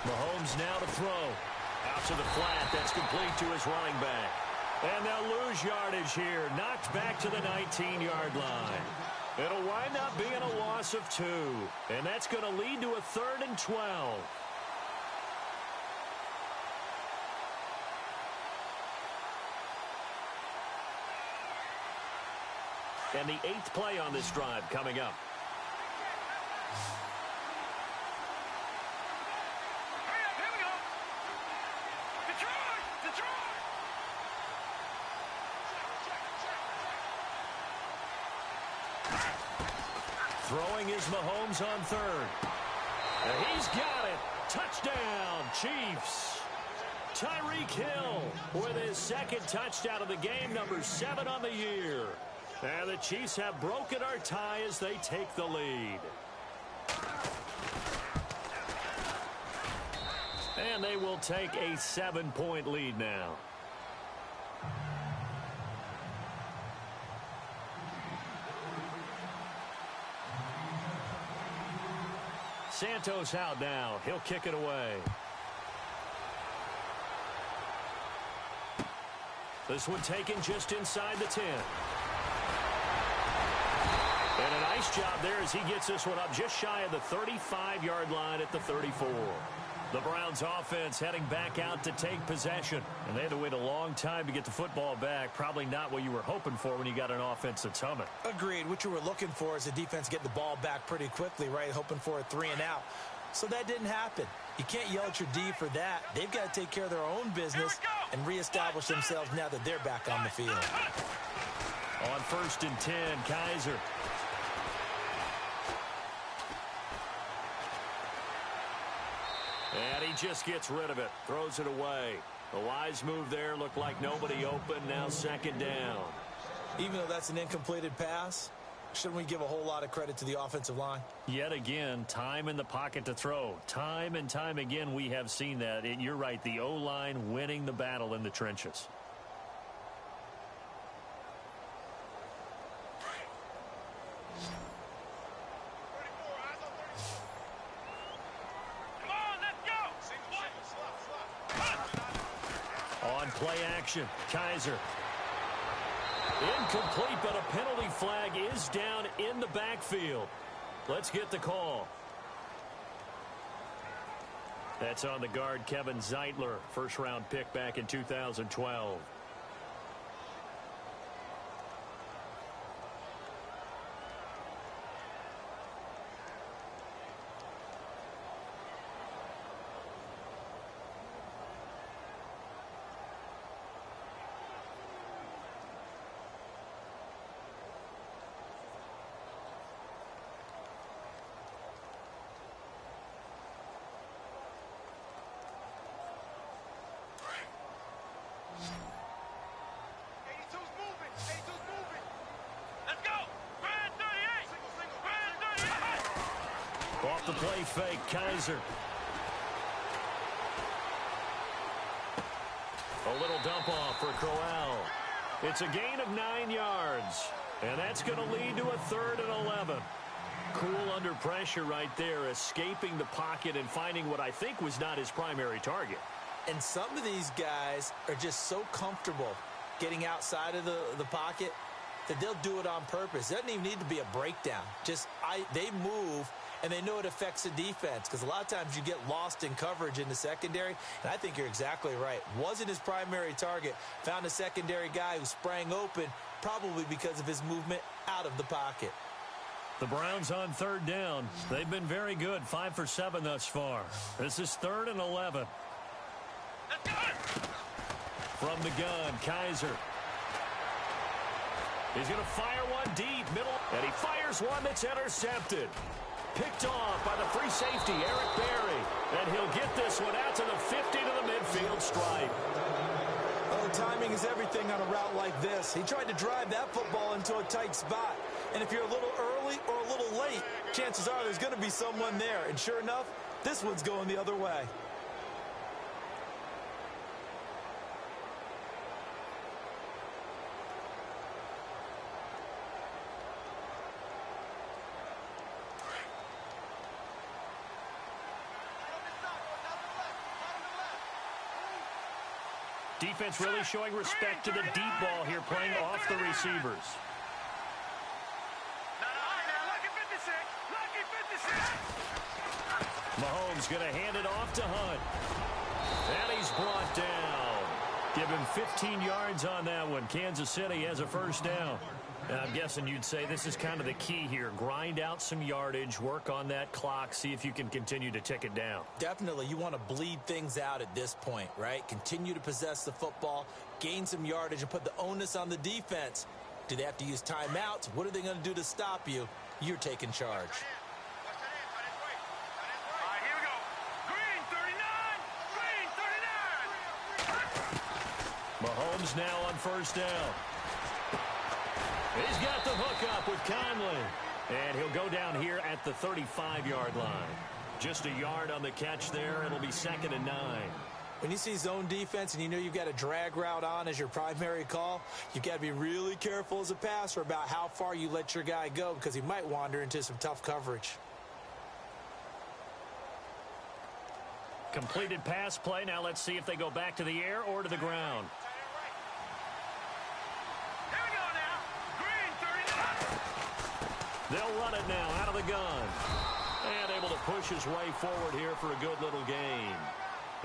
Speaker 2: Mahomes now to throw. Out to the flat. That's complete to his running back. And they'll lose yardage here. Knocked back to the 19-yard line. It'll wind up being a loss of 2. And that's going to lead to a 3rd and 12. And the 8th play on this drive coming up. Throwing is Mahomes on 3rd. And he's got it. Touchdown, Chiefs. Tyreek Hill with his 2nd touchdown of the game, number 7 on the year. And the Chiefs have broken our tie as they take the lead. And they will take a 7-point lead now. Santos out now. He'll kick it away. This one taken just inside the 10. And a nice job there as he gets this one up just shy of the 35-yard line at the 34. The Browns offense heading back out to take possession. And they had to wait a long time to get the football back. Probably not what you were hoping for when you got an offense that's humming.
Speaker 3: Agreed. What you were looking for is the defense getting the ball back pretty quickly, right? Hoping for a 3 and out. So that didn't happen. You can't yell at your D for that. They've got to take care of their own business and reestablish themselves now that they're back on the field.
Speaker 2: On 1st and 10, Kaiser. And he just gets rid of it. Throws it away. A wise move there. Looked like nobody open. Now 2nd down.
Speaker 3: Even though that's an incompleted pass, shouldn't we give a whole lot of credit to the offensive line?
Speaker 2: Yet again, time in the pocket to throw. Time and time again, we have seen that. And you're right, the O-line winning the battle in the trenches. On play action, Kaiser. Incomplete, but a penalty flag is down in the backfield. Let's get the call. That's on the guard, Kevin Zeitler, first-round pick back in 2012. Off the play fake, Kaiser. A little dump off for Crowell. It's a gain of 9 yards. And that's going to lead to a 3rd and 11. Cool under pressure right there, escaping the pocket and finding what I think was not his primary target.
Speaker 3: And some of these guys are just so comfortable getting outside of the pocket that they'll do it on purpose. It doesn't even need to be a breakdown. They move, and they know it affects the defense because a lot of times you get lost in coverage in the secondary, and I think you're exactly right. Wasn't his primary target. Found a secondary guy who sprang open, probably because of his movement out of the pocket.
Speaker 2: The Browns on 3rd down. They've been very good, 5 for 7 thus far. This is 3rd and 11. From the gun, Kaiser. He's going to fire one deep, middle, and he fires one that's intercepted. Picked off by the free safety, Eric Berry. And he'll get this one out to the 50 to the midfield stripe.
Speaker 3: Well, timing is everything on a route like this. He tried to drive that football into a tight spot. And if you're a little early or a little late, chances are there's going to be someone there. And sure enough, this one's going the other way.
Speaker 2: Defense really showing respect to the deep ball here, playing off the receivers. Mahomes going to hand it off to Hunt. And he's brought down. Give him 15 yards on that one. Kansas City has a first down. And I'm guessing you'd say this is kind of the key here. Grind out some yardage, work on that clock, see if you can continue to tick it down.
Speaker 3: Definitely. You want to bleed things out at this point, right? Continue to possess the football, gain some yardage, and put the onus on the defense. Do they have to use timeouts? What are they going to do to stop you? You're taking charge.
Speaker 2: Mahomes now on first down. He's got the hook up with Conley. And he'll go down here at the 35-yard line. Just a yard on the catch there. It'll be 2nd and 9.
Speaker 3: When you see zone defense and you know you've got a drag route on as your primary call, you've got to be really careful as a passer about how far you let your guy go because he might wander into some tough coverage.
Speaker 2: Completed pass play. Now let's see if they go back to the air or to the ground. They'll run it now out of the gun. And able to push his way forward here for a good little gain.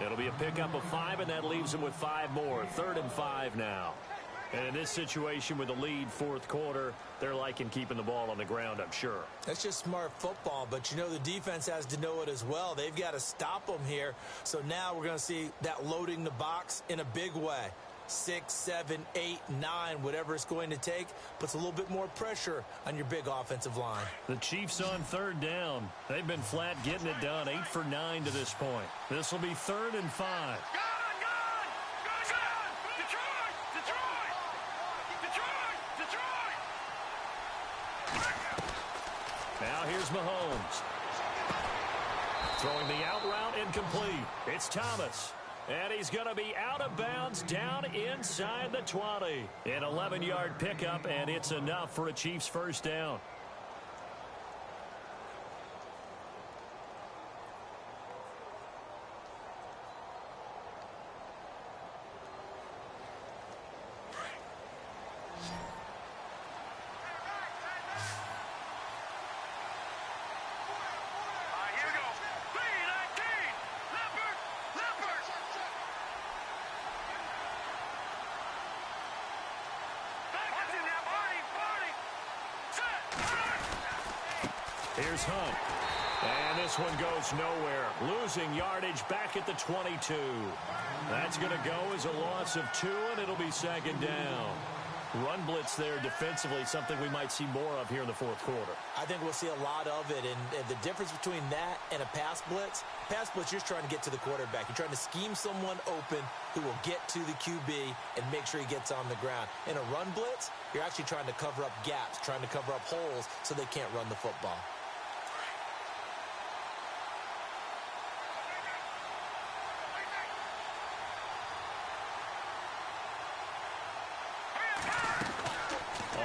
Speaker 2: It'll be a pickup of 5, and that leaves him with 5 more. 3rd and 5 now. And in this situation with the lead, 4th quarter, they're liking keeping the ball on the ground, I'm sure.
Speaker 3: That's just smart football, but you know the defense has to know it as well. They've got to stop them here. So now we're going to see that loading the box in a big way. 6, 7, 8, 9, whatever it's going to take, puts a little bit more pressure on your big offensive line.
Speaker 2: The Chiefs on 3rd down. They've been flat getting it done. 8 for 9 to this point. This will be 3rd and 5. Now here's Mahomes. Throwing the out route incomplete. It's Thomas. And he's going to be out of bounds down inside the 20. An 11-yard pickup, and it's enough for a Chiefs first down. Here's Hunt. And this one goes nowhere. Losing yardage back at the 22. That's going to go as a loss of 2, and it'll be 2nd down. Run blitz there defensively, something we might see more of here in the 4th quarter. I
Speaker 3: think we'll see a lot of it, and the difference between that and a pass blitz, you're trying to get to the quarterback. You're trying to scheme someone open who will get to the QB and make sure he gets on the ground. In a run blitz, you're actually trying to cover up gaps, trying to cover up holes so they can't run the football.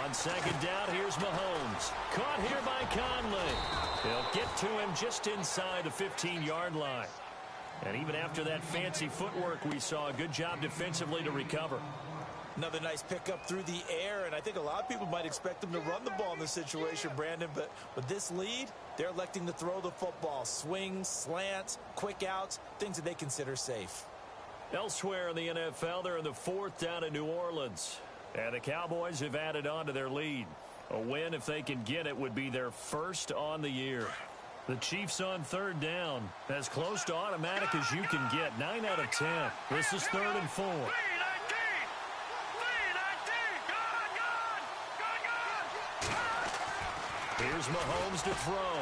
Speaker 3: On 2nd down, here's Mahomes. Caught here by Conley. They'll get to him just inside the 15-yard line. And even after that fancy footwork we saw, a good job defensively to recover. Another nice pickup through the air, and I think a lot of people might expect them to run the ball in this situation, Brandon, but with this lead, they're electing to throw the football. Swings, slants, quick outs, things that they consider safe. Elsewhere in the NFL, they're in the 4th down in New Orleans. And the Cowboys have added on to their lead. A win, if they can get it, would be their first on the year. The Chiefs on 3rd down. As close to automatic as you can get. 9 out of 10. This is 3rd and 4.
Speaker 2: Here's Mahomes to throw.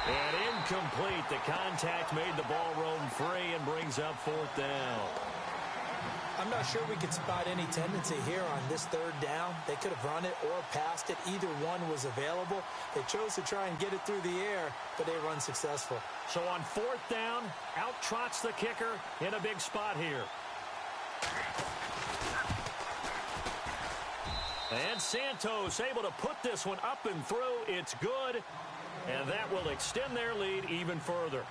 Speaker 2: And incomplete. The contact made the ball roam free and brings up fourth down.
Speaker 3: I'm not sure we could spot any tendency here on this third down. They could have run it or passed it. Either one was available. They chose to try and get it through the air, but they were unsuccessful.
Speaker 2: So on fourth down, out trots the kicker in a big spot here. And Santos able to put this one up and through. It's good, and that will extend their lead even further.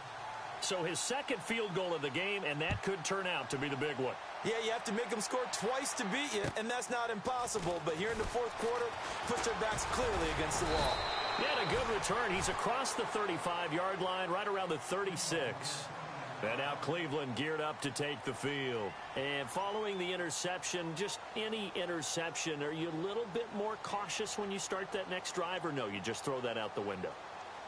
Speaker 2: So his second field goal of the game, and that could turn out to be the big one.
Speaker 3: Yeah, you have to make them score twice to beat you, and that's not impossible. But here in the fourth quarter, puts their backs clearly against the wall.
Speaker 2: Yeah, and a good return. He's across the 35-yard line, right around the 36. And now Cleveland geared up to take the field. And following the interception, just any interception, are you a little bit more cautious when you start that next drive, or no, you just throw that out the window?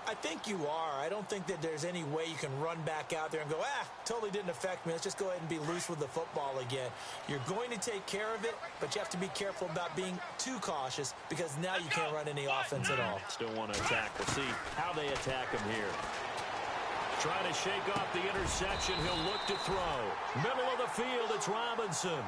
Speaker 3: I think you are. I don't think that there's any way you can run back out there and go, totally didn't affect me. Let's just go ahead and be loose with the football again. You're going to take care of it, but you have to be careful about being too cautious because now you can't run any offense at all.
Speaker 2: Still want to attack. We'll see how they attack him here. Trying to shake off the interception. He'll look to throw. Middle of the field, it's Robinson.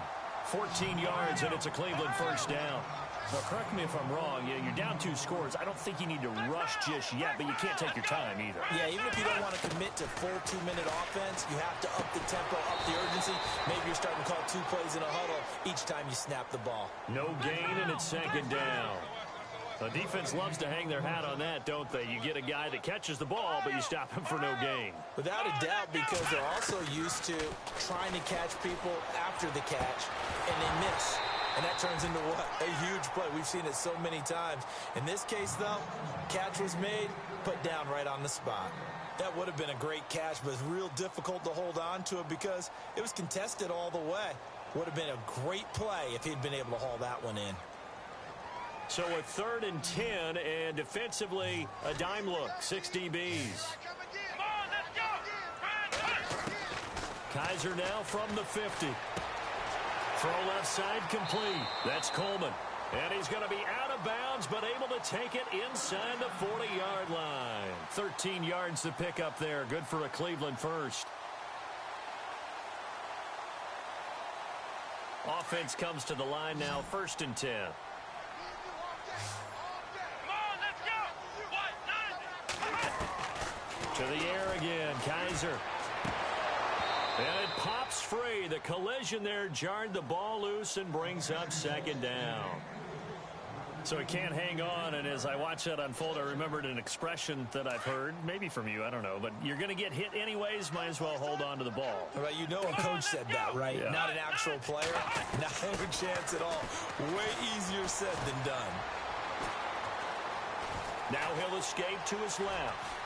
Speaker 2: 14 yards, and it's a Cleveland first down. Now, correct me if I'm wrong. Yeah, you're down 2 scores. I don't think you need to rush just yet, but you can't take your time either.
Speaker 3: Yeah, even if you don't want to commit to full 2-minute offense, you have to up the tempo, up the urgency. Maybe you're starting to call 2 plays in a huddle each time you snap the ball.
Speaker 2: No gain, and it's second down. The defense loves to hang their hat on that, don't they? You get a guy that catches the ball, but you stop him for no gain.
Speaker 3: Without a doubt, because they're also used to trying to catch people after the catch, and they miss. And that turns into what? A huge play. We've seen it so many times. In this case, though, catch was made, put down right on the spot. That would have been a great catch, but it's real difficult to hold on to it because it was contested all the way. Would have been a great play if he'd been able to haul that one in.
Speaker 2: So a 3rd and 10, and defensively, a dime look, 6 DBs. Kaiser now from the 50. Throw left side complete. That's Coleman. And he's going to be out of bounds, but able to take it inside the 40-yard line. 13 yards to pick up there. Good for a Cleveland first. Offense comes to the line now, 1st and 10. To the air again, Kaiser. And it pops free. The collision there jarred the ball loose and brings up second down. So he can't hang on, and as I watch that unfold, I remembered an expression that I've heard, maybe from you, I don't know, but you're going to get hit anyways, might as well hold on to the ball.
Speaker 3: Right, you know a coach said that, right?
Speaker 2: Yeah.
Speaker 3: Not an actual player. Not a chance at all. Way easier said than done.
Speaker 2: Now he'll escape to his left.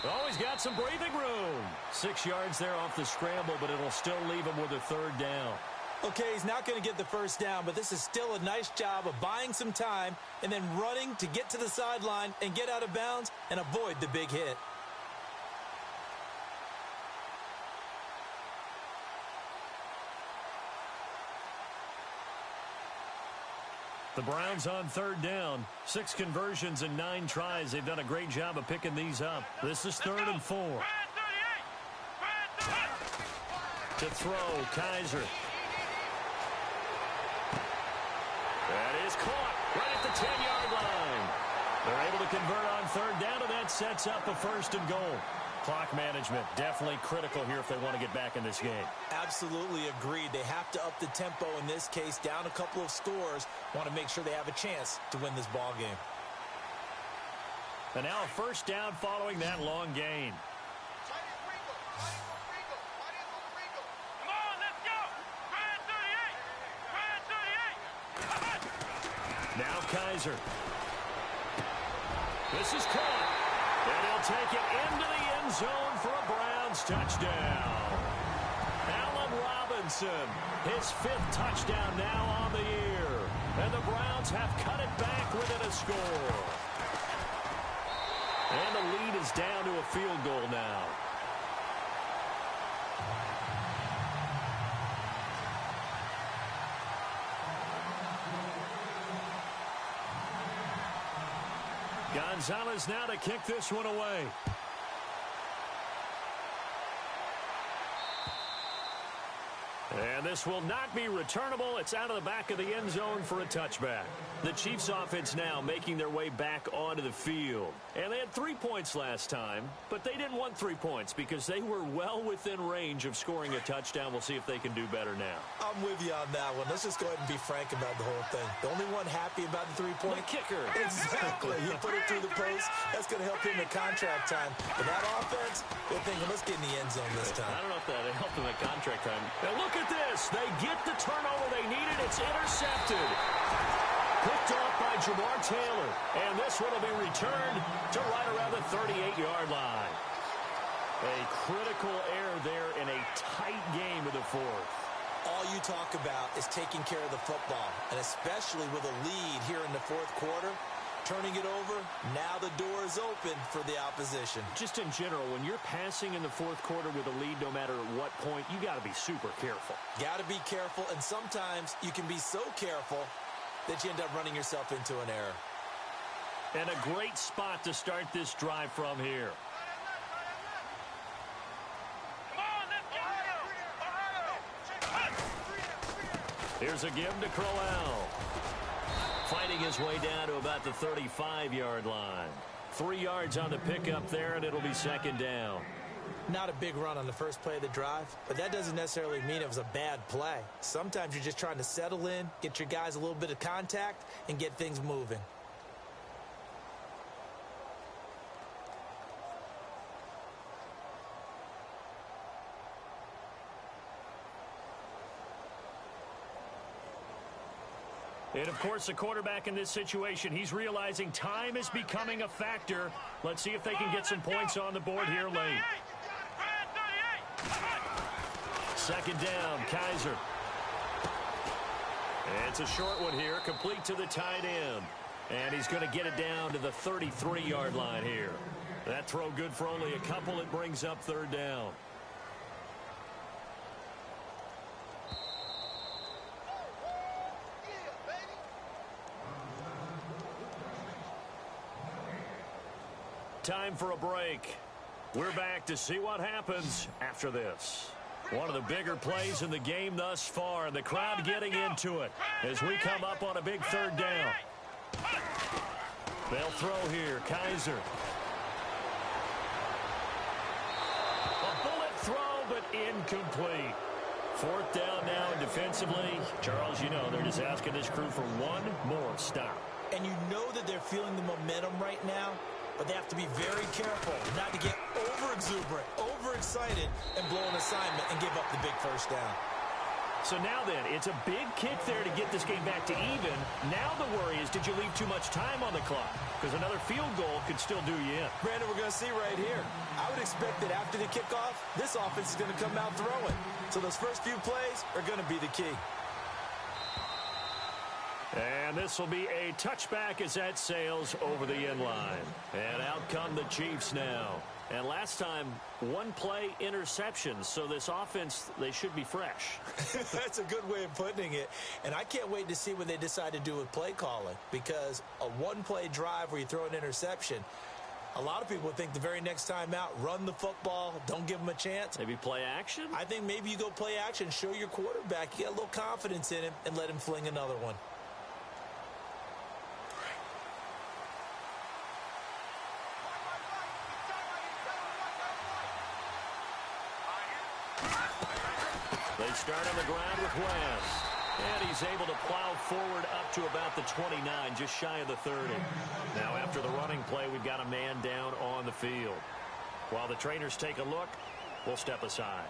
Speaker 2: Oh, he's got some breathing room. 6 yards there off the scramble, but it'll still leave him with a 3rd down.
Speaker 3: Okay, he's not going to get the first down, but this is still a nice job of buying some time and then running to get to the sideline and get out of bounds and avoid the big hit.
Speaker 2: The Browns on 3rd down. 6 conversions and 9 tries. They've done a great job of picking these up. This is 3rd and 4. To throw, Kaiser. That is caught right at the 10-yard line. They're able to convert on 3rd down, and that sets up a 1st and goal. Clock management, definitely critical here if they want to get back in this game.
Speaker 3: Absolutely agreed. They have to up the tempo in this case, down a couple of scores. Want to make sure they have a chance to win this ball game.
Speaker 2: And now a 1st down following that long gain. Now Kaiser. This is caught. And he'll take it into the end zone for a Browns touchdown. Allen Robinson, his 5th touchdown now on the year. And the Browns have cut it back within a score. And the lead is down to a field goal now. Gonzalez now to kick this one away. And this will not be returnable. It's out of the back of the end zone for a touchback. The Chiefs offense now making their way back onto the field. And they had 3 points last time, but they didn't want 3 points because they were well within range of scoring a touchdown. We'll see if they can do better now.
Speaker 3: I'm with you on that one. Let's just go ahead and be frank about the whole thing. The only one happy about the 3-point.
Speaker 2: The kicker.
Speaker 3: Exactly. He put it through the post. That's going to help him in contract time. But that offense, they're thinking, let's get in the end zone this time.
Speaker 2: I don't know if that helped him at contract time. Now look at this. They get the turnover they needed. It's intercepted. Picked off by Jamar Taylor. And this one will be returned to right around the 38-yard line. A critical error there in a tight game of the fourth.
Speaker 3: All you talk about is taking care of the football, and especially with a lead here in the fourth quarter, turning it over, now the door is open for the opposition.
Speaker 2: Just in general, when you're passing in the fourth quarter with a lead, no matter at what point, you got to be super careful.
Speaker 3: Got to be careful, and sometimes you can be so careful that you end up running yourself into an error.
Speaker 2: And a great spot to start this drive from here. Here's a give to Crowell. Fighting his way down to about the 35-yard line. 3 yards on the pickup there, and it'll be second down.
Speaker 3: Not a big run on the first play of the drive, but that doesn't necessarily mean it was a bad play. Sometimes you're just trying to settle in, get your guys a little bit of contact, and get things moving.
Speaker 2: And, of course, the quarterback in this situation, he's realizing time is becoming a factor. Let's see if they can get some points on the board here late. Second down, Kaiser. And it's a short one here, complete to the tight end. And he's going to get it down to the 33-yard line here. That throw good for only a couple. It brings up third down. Time for a break. We're back to see what happens after this. One of the bigger plays in the game thus far, and the crowd getting into it as we come up on a big third down. They'll throw here. Kaiser. A bullet throw, but incomplete. Fourth down now, and defensively, Charles, you know, they're just asking this crew for one more stop.
Speaker 3: And you know that they're feeling the momentum right now, but they have to be very careful not to get over-exuberant, overexcited, and blow an assignment and give up the big first down.
Speaker 2: So now then, it's a big kick there to get this game back to even. Now the worry is, did you leave too much time on the clock? Because another field goal could still do you in.
Speaker 3: Brandon, we're going to see right here. I would expect that after the kickoff, this offense is going to come out throwing. So those first few plays are going to be the key.
Speaker 2: And this will be a touchback as that sails over the end line. And out come the Chiefs now. And last time, one play interceptions. So this offense, they should be fresh.
Speaker 3: That's a good way of putting it. And I can't wait to see what they decide to do with play calling. Because a one-play drive where you throw an interception, a lot of people think the very next time out, run the football, don't give them a chance.
Speaker 2: Maybe play action?
Speaker 3: I think maybe you go play action, show your quarterback, you got a little confidence in him, and let him fling another one.
Speaker 2: They start on the ground with West. And he's able to plow forward up to about the 29, just shy of the 30. Now after the running play, we've got a man down on the field. While the trainers take a look, we'll step aside.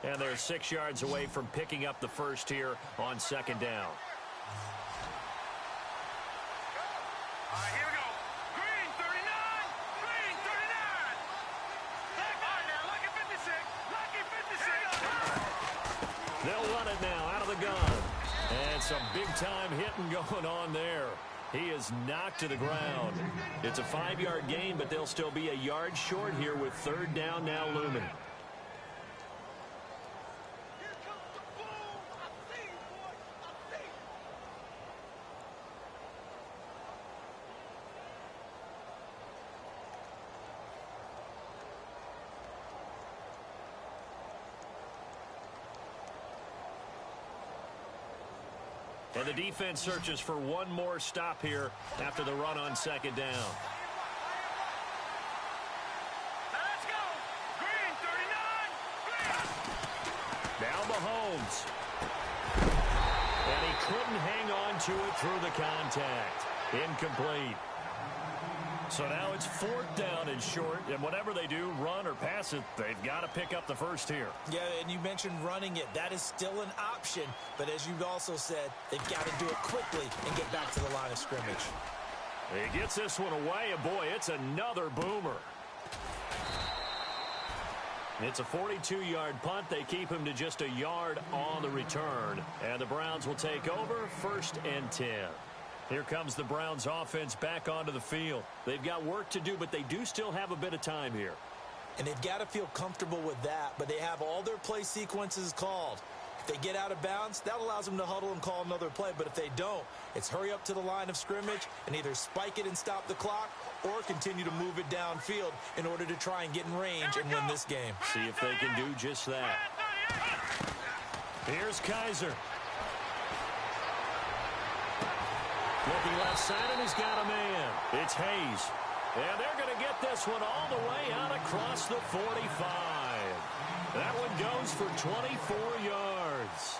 Speaker 2: And they're 6 yards away from picking up the first here on second down.
Speaker 4: All right, here we go. Green 39. Green 39. All right, now, lucky 56. Lucky 56.
Speaker 2: They'll run it now out of the gun. And Some big-time hitting going on there. He is knocked to the ground. It's a 5-yard gain, but they'll still be a yard short here with third down now looming. And the defense searches for one more stop here after the run on second down.
Speaker 4: Let's go. Green, 39. Green.
Speaker 2: Now Mahomes. And he couldn't hang on to it through the contact. Incomplete. So now it's fourth down and short, and whatever they do, run or pass it, they've got to pick up the first here.
Speaker 3: Yeah, and you mentioned running it. That is still an option, but as you've also said, they've got to do it quickly and get back to the line of scrimmage.
Speaker 2: He gets this one away, and boy, it's another boomer. It's a 42-yard punt. They keep him to just a yard on the return, and the Browns will take over 1st and 10. Here comes the Browns offense back onto the field. They've got work to do, but they do still have a bit of time here.
Speaker 3: And they've got to feel comfortable with that, but they have all their play sequences called. If they get out of bounds, that allows them to huddle and call another play. But if they don't, it's hurry up to the line of scrimmage and either spike it and stop the clock or continue to move it downfield in order to try and get in range and win this game.
Speaker 2: See if they can do just that. Here's Kaiser. Looking left side, and he's got a man. It's Hayes. And they're going to get this one all the way out across the 45. That one goes for 24 yards.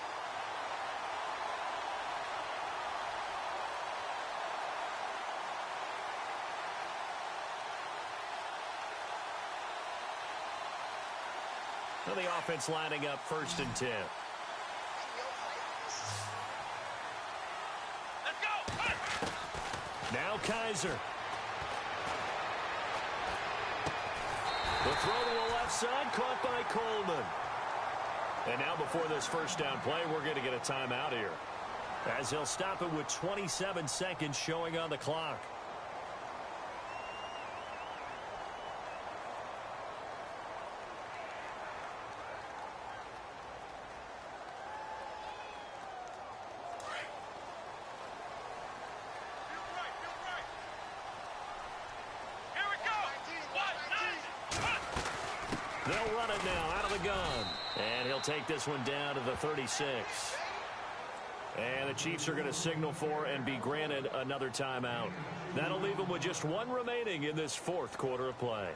Speaker 2: Well, the offense lining up 1st and 10. Now Kaiser. The throw to the left side, caught by Coleman. And now before this first down play, we're going to get a timeout here, as they'll stop it with 27 seconds showing on the clock. They'll run it now out of the gun. And he'll take this one down to the 36. And the Chiefs are going to signal for and be granted another timeout. That'll leave them with just one remaining in this 4th quarter of play.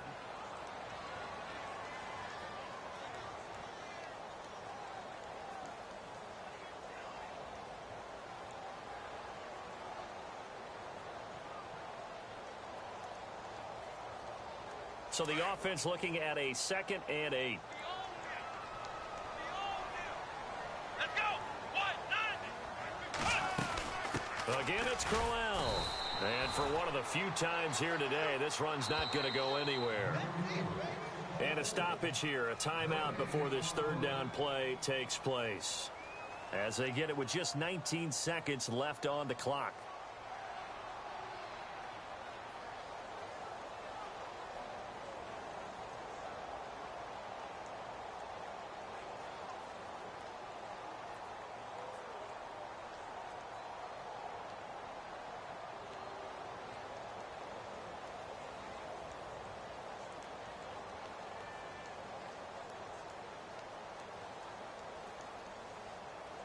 Speaker 2: So the offense looking at a 2nd and 8.
Speaker 4: Let's go.
Speaker 2: Again, it's Crowell. And for one of the few times here today, this run's not going to go anywhere. And a stoppage here, a timeout before this 3rd down play takes place, as they get it with just 19 seconds left on the clock.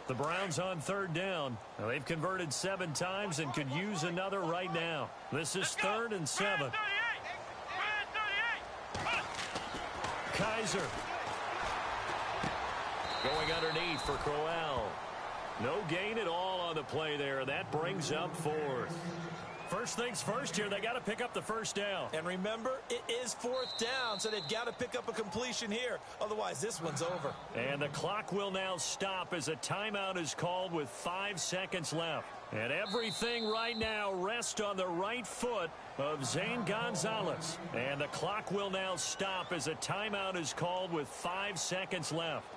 Speaker 2: The Browns on 3rd down. Now, they've converted 7 times and could use another right now. This is 3rd and 7. Kaiser. Going underneath for Crowell. No gain at all on the play there. That brings up 4th. First things first here, they got to pick up the first down.
Speaker 3: And remember, it is 4th down, so they've got to pick up a completion here. Otherwise, this one's over.
Speaker 2: And the clock will now stop as a timeout is called with 5 seconds left. And everything right now rests on the right foot of Zane Gonzalez. And the clock will now stop as a timeout is called with 5 seconds left.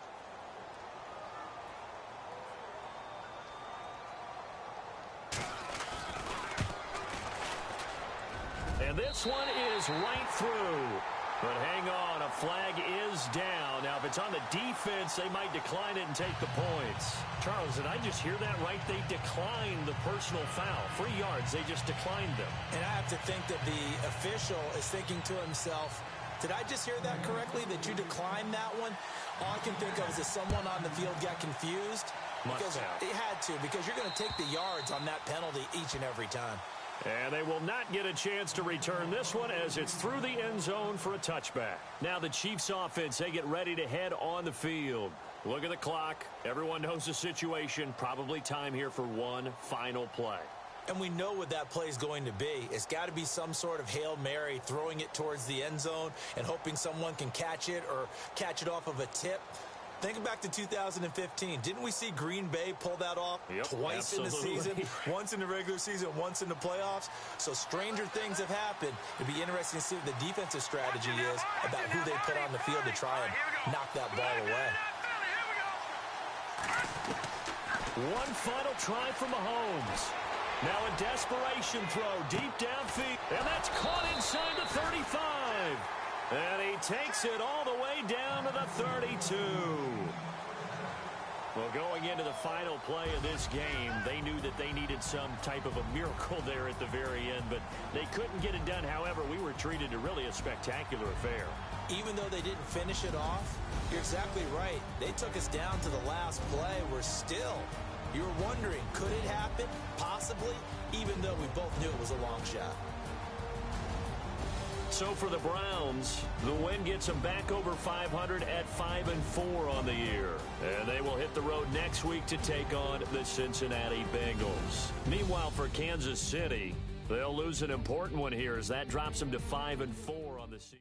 Speaker 2: this one is right through. But hang on, a flag is down. Now, if it's on the defense, they might decline it and take the points. Charles, did I just hear that right? They declined the personal foul. 3 yards, they just declined them.
Speaker 3: And I have to think that the official is thinking to himself, did I just hear that correctly, that you declined that one? All I can think of is that someone on the field got confused. Because it had to, because you're going to take the yards on that penalty each and every time.
Speaker 2: And they will not get a chance to return this one as it's through the end zone for a touchback. Now the Chiefs offense, they get ready to head on the field. Look at the clock. Everyone knows the situation. Probably time here for one final play.
Speaker 3: And we know what that play is going to be. It's got to be some sort of Hail Mary, throwing it towards the end zone and hoping someone can catch it or catch it off of a tip. Think back to 2015. Didn't we see Green Bay pull that off twice in the season? Once in the regular season, once in the playoffs. So stranger things have happened. It'd be interesting to see what the defensive strategy is about who they put on the field to try and knock that ball away.
Speaker 2: One final try from Mahomes. Now a desperation throw deep downfield. And that's caught inside the 35. And he takes it all the way down to the 32. Well, going into the final play of this game, they knew that they needed some type of a miracle there at the very end, but they couldn't get it done. However, we were treated to really a spectacular affair.
Speaker 3: Even though they didn't finish it off, you're exactly right. They took us down to the last play. We're still, you were wondering, could it happen? Possibly, even though we both knew it was a long shot.
Speaker 2: So for the Browns, the win gets them back over 500 at 5-4 on the year. And they will hit the road next week to take on the Cincinnati Bengals. Meanwhile, for Kansas City, they'll lose an important one here as that drops them to 5-4 on the season.